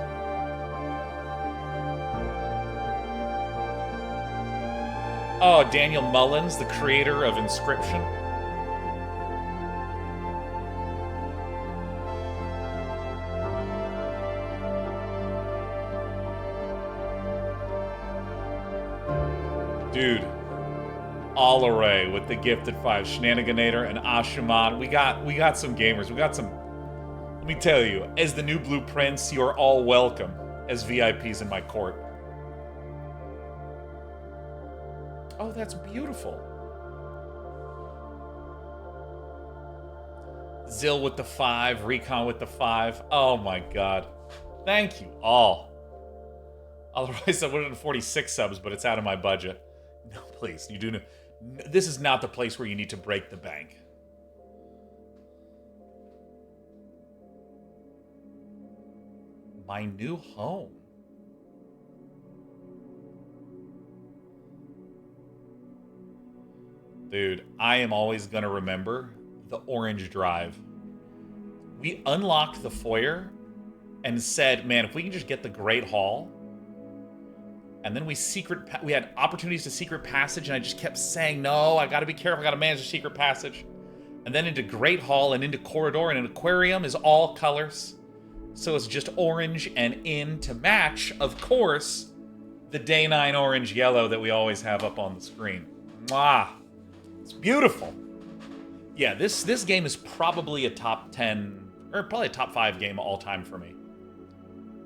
Oh, Daniel Mullins, the creator of Inscription. Dude, All-Array with the gifted 5, Shenaniganator and Ashuman. We got some gamers. We got some. Let me tell you, as the new Blue Prince, you are all welcome as VIPs in my court. Oh, that's beautiful. Zill with the 5, Recon with the 5. Oh my god. Thank you all. Otherwise, I would have 46 subs, but it's out of my budget. No, please, you do know. This is not the place where you need to break the bank. My new home. Dude, I am always gonna remember the orange drive. We unlocked the foyer and said, man, if we can just get the Great Hall. And then we had opportunities to secret passage, and I just kept saying, no, I gotta be careful, I gotta manage the secret passage. And then into Great Hall and into Corridor, and an aquarium is all colors. So it's just orange and in to match, of course, the Day9 orange yellow that we always have up on the screen. Mwah! It's beautiful. Yeah, this game is probably a top 10, or probably a top 5 game all time for me.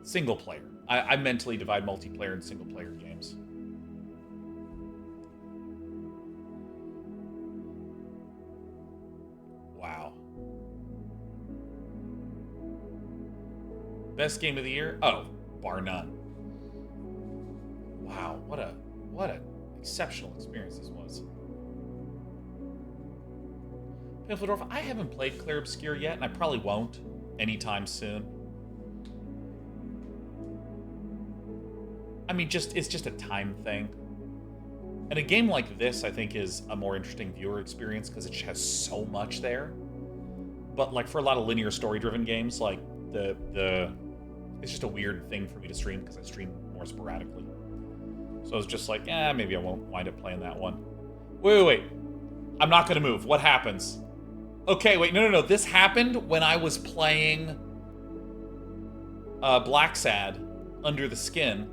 Single player. I mentally divide multiplayer and single player games. Wow. Best game of the year? Oh, bar none. Wow, what a What an exceptional experience this was. P12, I haven't played Clair Obscur yet, and I probably won't anytime soon. I mean, it's just a time thing. And a game like this, I think, is a more interesting viewer experience because it has so much there. But like for a lot of linear story-driven games, like it's just a weird thing for me to stream because I stream more sporadically. So I was just like, maybe I won't wind up playing that one. Wait. I'm not gonna move. What happens? Okay, wait, no. This happened when I was playing Black Sad Under the Skin,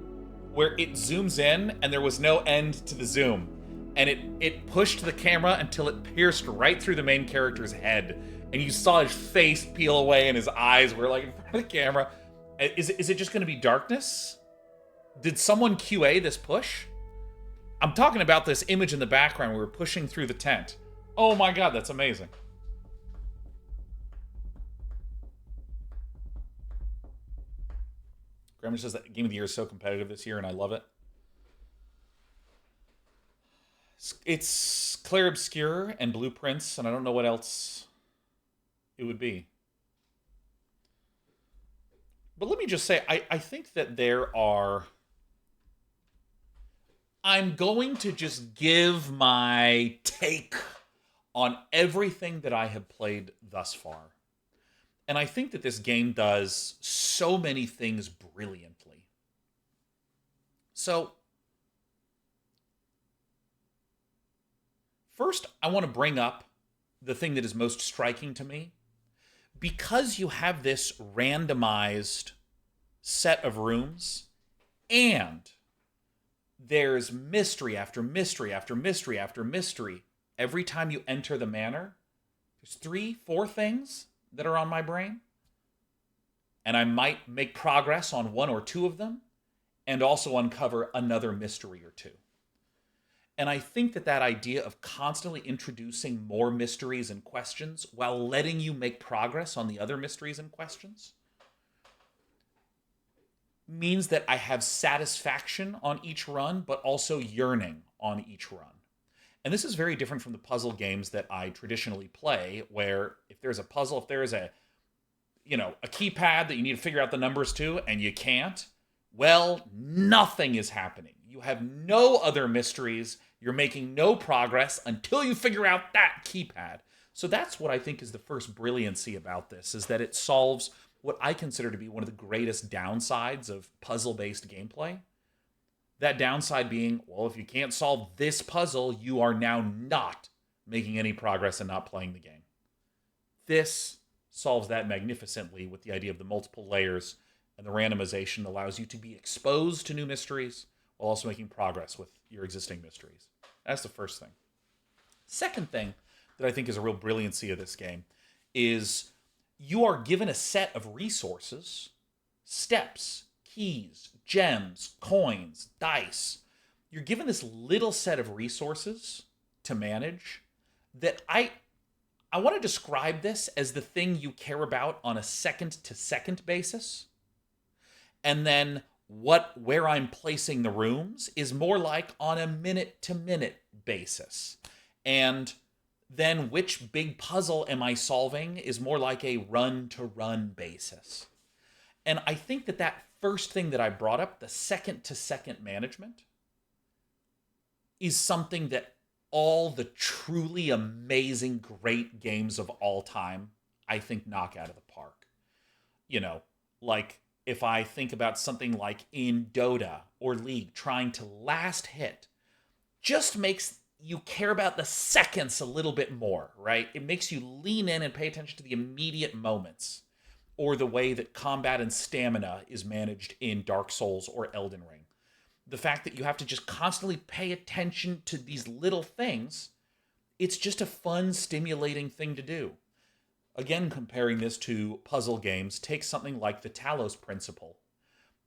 where it zooms in and there was no end to the zoom. And it pushed the camera until it pierced right through the main character's head. And you saw his face peel away and his eyes were like in front of the camera. Is it just gonna be darkness? Did someone QA this push? I'm talking about this image in the background where we're pushing through the tent. Oh my god, that's amazing. Grandma says that Game of the Year is so competitive this year, and I love it. It's Clair Obscur and Blueprints, and I don't know what else it would be. But let me just say, I think that there are... I'm going to just give my take on everything that I have played thus far. And I think that this game does so many things brilliantly. So, first, I want to bring up the thing that is most striking to me. Because you have this randomized set of rooms, and there's mystery after mystery after mystery after mystery every time you enter the manor, there's 3-4 things that are on my brain, and I might make progress on 1 or 2 of them, and also uncover another mystery or 2. And I think that idea of constantly introducing more mysteries and questions while letting you make progress on the other mysteries and questions means that I have satisfaction on each run, but also yearning on each run. And this is very different from the puzzle games that I traditionally play, where if there's a puzzle, if there is a keypad that you need to figure out the numbers to, and you can't, well, nothing is happening. You have no other mysteries. You're making no progress until you figure out that keypad. So that's what I think is the first brilliancy about this, is that it solves what I consider to be one of the greatest downsides of puzzle-based gameplay. That downside being, well, if you can't solve this puzzle, you are now not making any progress and not playing the game. This solves that magnificently with the idea of the multiple layers, and the randomization allows you to be exposed to new mysteries while also making progress with your existing mysteries. That's the first thing. Second thing that I think is a real brilliancy of this game is you are given a set of resources, steps, keys, gems, coins, dice. You're given this little set of resources to manage that I want to describe this as the thing you care about on a second-to-second basis. And then where I'm placing the rooms is more like on a minute-to-minute basis. And then which big puzzle am I solving is more like a run-to-run basis. And I think that first thing that I brought up, the second-to-second management, is something that all the truly amazing, great games of all time, I think, knock out of the park. Like if I think about something like in Dota or League, trying to last hit just makes you care about the seconds a little bit more, right? It makes you lean in and pay attention to the immediate moments, or the way that combat and stamina is managed in Dark Souls or Elden Ring. The fact that you have to just constantly pay attention to these little things, it's just a fun, stimulating thing to do. Again, comparing this to puzzle games, take something like the Talos Principle.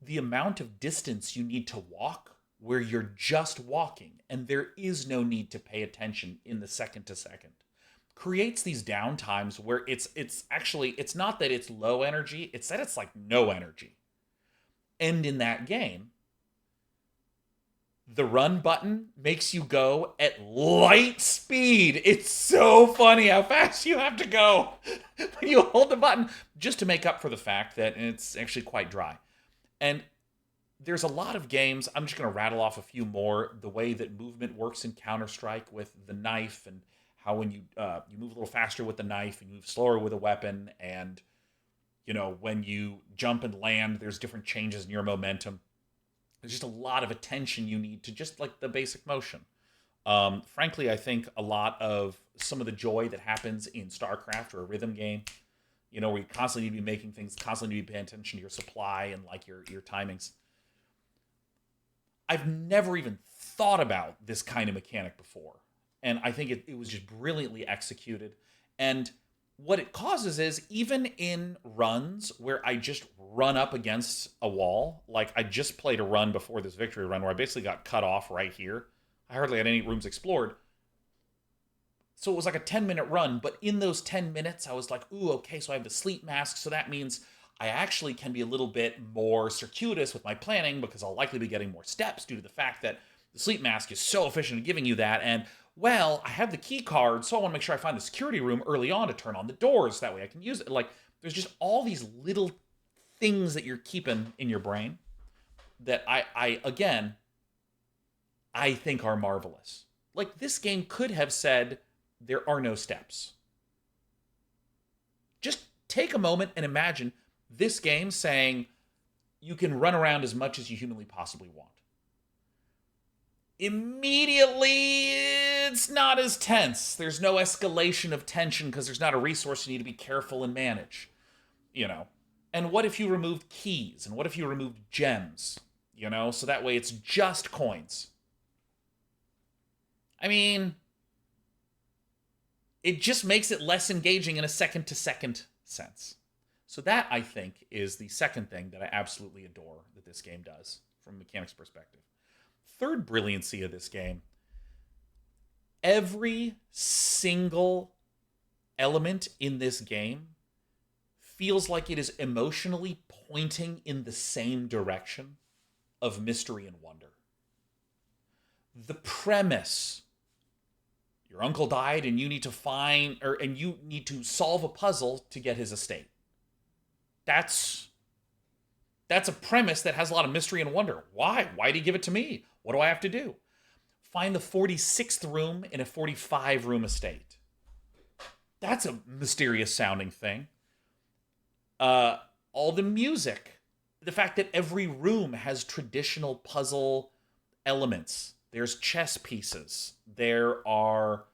The amount of distance you need to walk where you're just walking and there is no need to pay attention in the second to second creates these downtimes where it's not that it's low energy, it's that it's like no energy. And in that game, the run button makes you go at light speed. It's so funny how fast you have to go when you hold the button, just to make up for the fact that it's actually quite dry. And there's a lot of games, I'm just going to rattle off a few more, the way that movement works in Counter-Strike with the knife, and how when you move a little faster with the knife and you move slower with a weapon, and when you jump and land, there's different changes in your momentum. There's just a lot of attention you need to just like the basic motion. Frankly, I think a lot of some of the joy that happens in StarCraft or a rhythm game, where you constantly need to be making things, constantly need to be paying attention to your supply and like your timings. I've never even thought about this kind of mechanic before. And I think it was just brilliantly executed. And what it causes is, even in runs where I just run up against a wall, like I just played a run before this victory run where I basically got cut off right here. I hardly had any rooms explored. So it was like a 10-minute run, but in those 10 minutes, I was like, ooh, okay, so I have the sleep mask, so that means I actually can be a little bit more circuitous with my planning, because I'll likely be getting more steps due to the fact that the sleep mask is so efficient at giving you that. And, well, I have the key card, so I want to make sure I find the security room early on to turn on the doors. That way I can use it. Like, there's just all these little things that you're keeping in your brain that I think are marvelous. Like, this game could have said, there are no steps. Just take a moment and imagine this game saying you can run around as much as you humanly possibly want. Immediately, it's not as tense. There's no escalation of tension because there's not a resource you need to be careful and manage. And what if you removed keys? And what if you removed gems? So that way it's just coins. I mean, it just makes it less engaging in a second-to-second sense. So that, I think, is the second thing that I absolutely adore that this game does from a mechanics perspective. Third brilliancy of this game, every single element in this game feels like it is emotionally pointing in the same direction of mystery and wonder. The premise: your uncle died and you need to solve a puzzle to get his estate. That's a premise that has a lot of mystery and wonder. Why? Why did he give it to me? What do I have to do? Find the 46th room in a 45-room estate. That's a mysterious sounding thing. All the music. The fact that every room has traditional puzzle elements. There's chess pieces. There are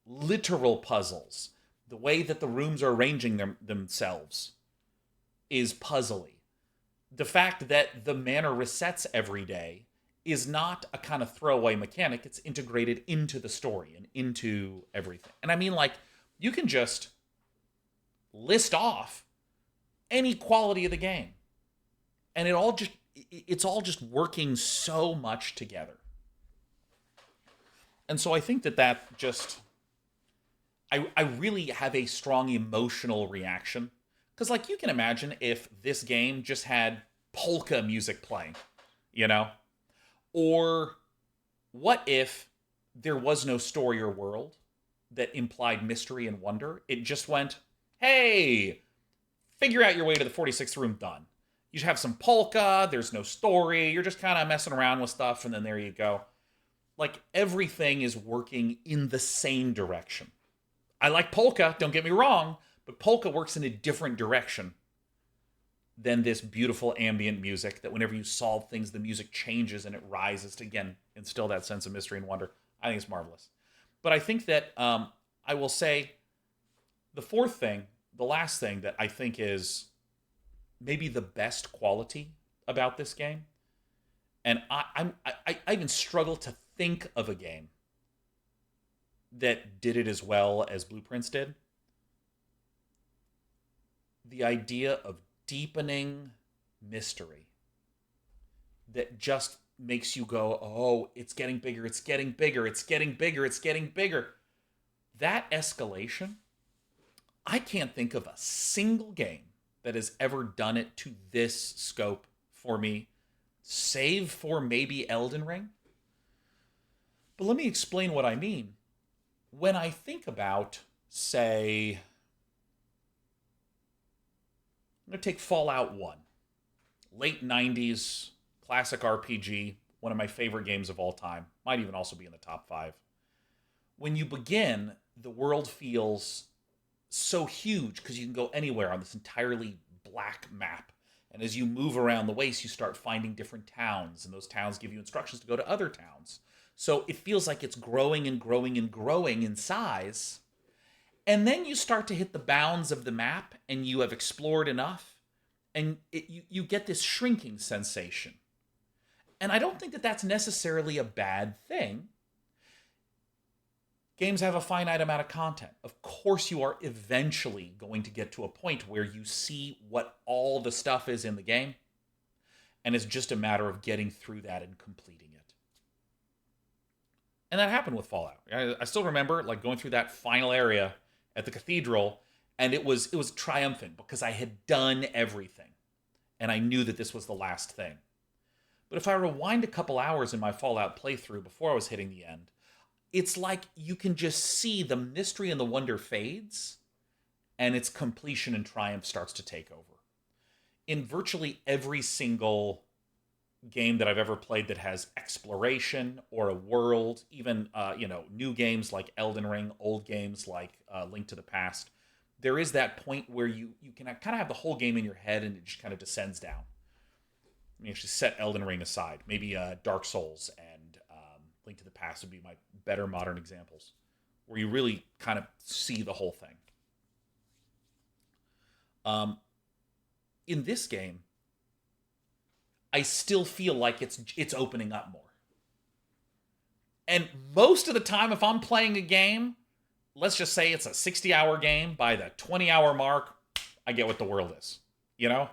literal puzzles. The way that the rooms are arranging themselves is puzzly. The fact that the mana resets every day is not a kind of throwaway mechanic. It's integrated into the story and into everything. And I mean, like, you can just list off any quality of the game, and it's all just working so much together. And so I think that just, I really have a strong emotional reaction. Because, like, you can imagine if this game just had polka music playing, Or what if there was no story or world that implied mystery and wonder? It just went, hey, figure out your way to the 46th room, done. You have some polka, there's no story, you're just kind of messing around with stuff, and then there you go. Like, everything is working in the same direction. I like polka, don't get me wrong, but polka works in a different direction than this beautiful ambient music that whenever you solve things, the music changes and it rises to, again, instill that sense of mystery and wonder. I think it's marvelous. But I think that I will say the last thing that I think is maybe the best quality about this game, and I even struggle to think of a game that did it as well as Blueprints did. The idea of deepening mystery that just makes you go, oh, it's getting bigger, it's getting bigger, it's getting bigger, it's getting bigger. That escalation, I can't think of a single game that has ever done it to this scope for me save for maybe Elden Ring. But let me explain what I mean. When I think about, say, I'm going to take Fallout 1, late 90s, classic RPG, one of my favorite games of all time, might even also be in the top 5. When you begin, the world feels so huge because you can go anywhere on this entirely black map. And as you move around the waste, you start finding different towns, and those towns give you instructions to go to other towns. So it feels like it's growing and growing and growing in size. And then you start to hit the bounds of the map, and you have explored enough, and you get this shrinking sensation. And I don't think that that's necessarily a bad thing. Games have a finite amount of content. Of course, you are eventually going to get to a point where you see what all the stuff is in the game, and it's just a matter of getting through that and completing it. And that happened with Fallout. I still remember like going through that final area at the cathedral, and it was triumphant because I had done everything, and I knew that this was the last thing. But if I rewind a couple hours in my Fallout playthrough before I was hitting the end, it's like you can just see the mystery and the wonder fades, and its completion and triumph starts to take over. In virtually every single game that I've ever played that has exploration or a world, even new games like Elden Ring, old games like Link to the Past, there is that point where you can kind of have the whole game in your head and it just kind of descends down. Let me actually set Elden Ring aside. Maybe Dark Souls and Link to the Past would be my better modern examples, where you really kind of see the whole thing. In this game, I still feel like it's opening up more. And most of the time, if I'm playing a game, let's just say it's a 60-hour game, by the 20-hour mark, I get what the world is. You know?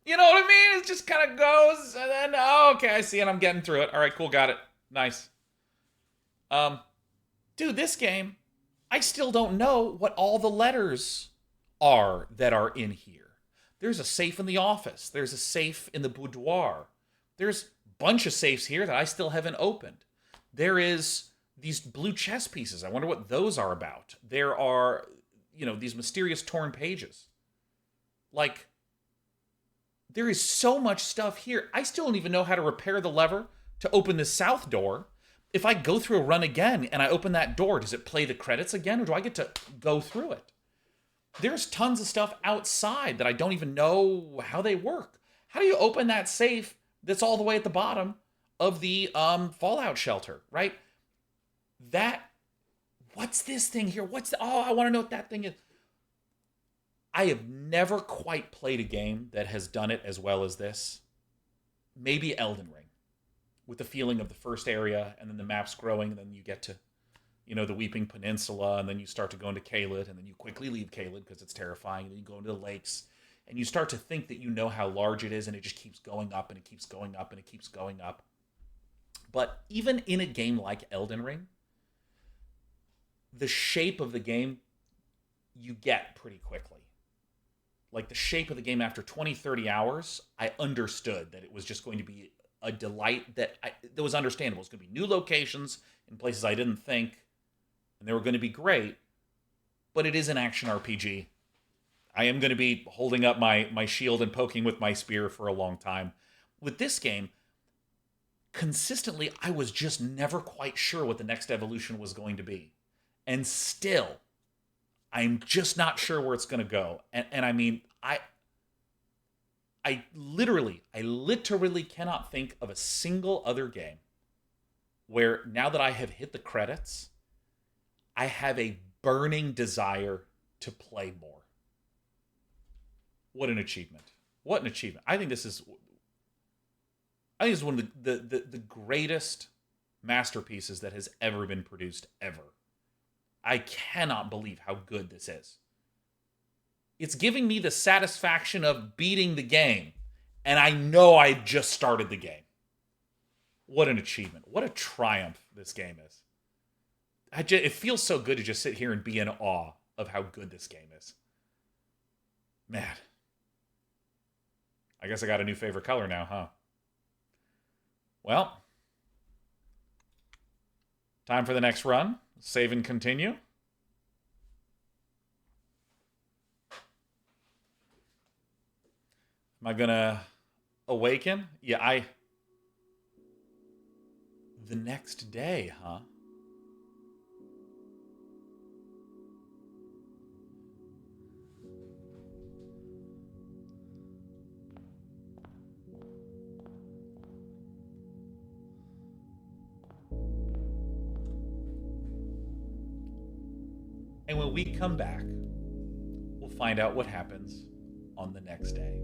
You know what I mean? It just kind of goes, and then, okay, I see it, I'm getting through it. All right, cool, got it. Nice. Dude, this game, I still don't know what all the letters are that are in here. There's a safe in the office. There's a safe in the boudoir. There's a bunch of safes here that I still haven't opened. There is these blue chess pieces. I wonder what those are about. There are, these mysterious torn pages. Like, there is so much stuff here. I still don't even know how to repair the lever to open the south door. If I go through a run again and I open that door, does it play the credits again, or do I get to go through it? There's tons of stuff outside that I don't even know how they work. How do you open that safe that's all the way at the bottom of the Fallout shelter, right? What's this thing here? I want to know what that thing is. I have never quite played a game that has done it as well as this. Maybe Elden Ring, with the feeling of the first area, and then the map's growing, and then you get to, the Weeping Peninsula, and then you start to go into Caelid, and then you quickly leave Caelid because it's terrifying, and then you go into the lakes, and you start to think that you know how large it is, and it just keeps going up, and it keeps going up, and it keeps going up. But even in a game like Elden Ring, the shape of the game you get pretty quickly. Like the shape of the game after 20, 30 hours, I understood that it was just going to be a delight that was understandable. It was going to be new locations in places I didn't think, and they were going to be great, but it is an action RPG. I am going to be holding up my shield and poking with my spear for a long time. With this game, consistently, I was just never quite sure what the next evolution was going to be. And still, I'm just not sure where it's going to go. And I mean, I literally cannot think of a single other game where, now that I have hit the credits, I have a burning desire to play more. What an achievement. What an achievement. I think this is one of the greatest masterpieces that has ever been produced, ever. I cannot believe how good this is. It's giving me the satisfaction of beating the game, and I know I just started the game. What an achievement. What a triumph this game is. It feels so good to just sit here and be in awe of how good this game is. Man. I guess I got a new favorite color now, huh? Well, time for the next run. Save and continue. Am I gonna awaken? Yeah, the next day, huh? And when we come back, we'll find out what happens on the next day.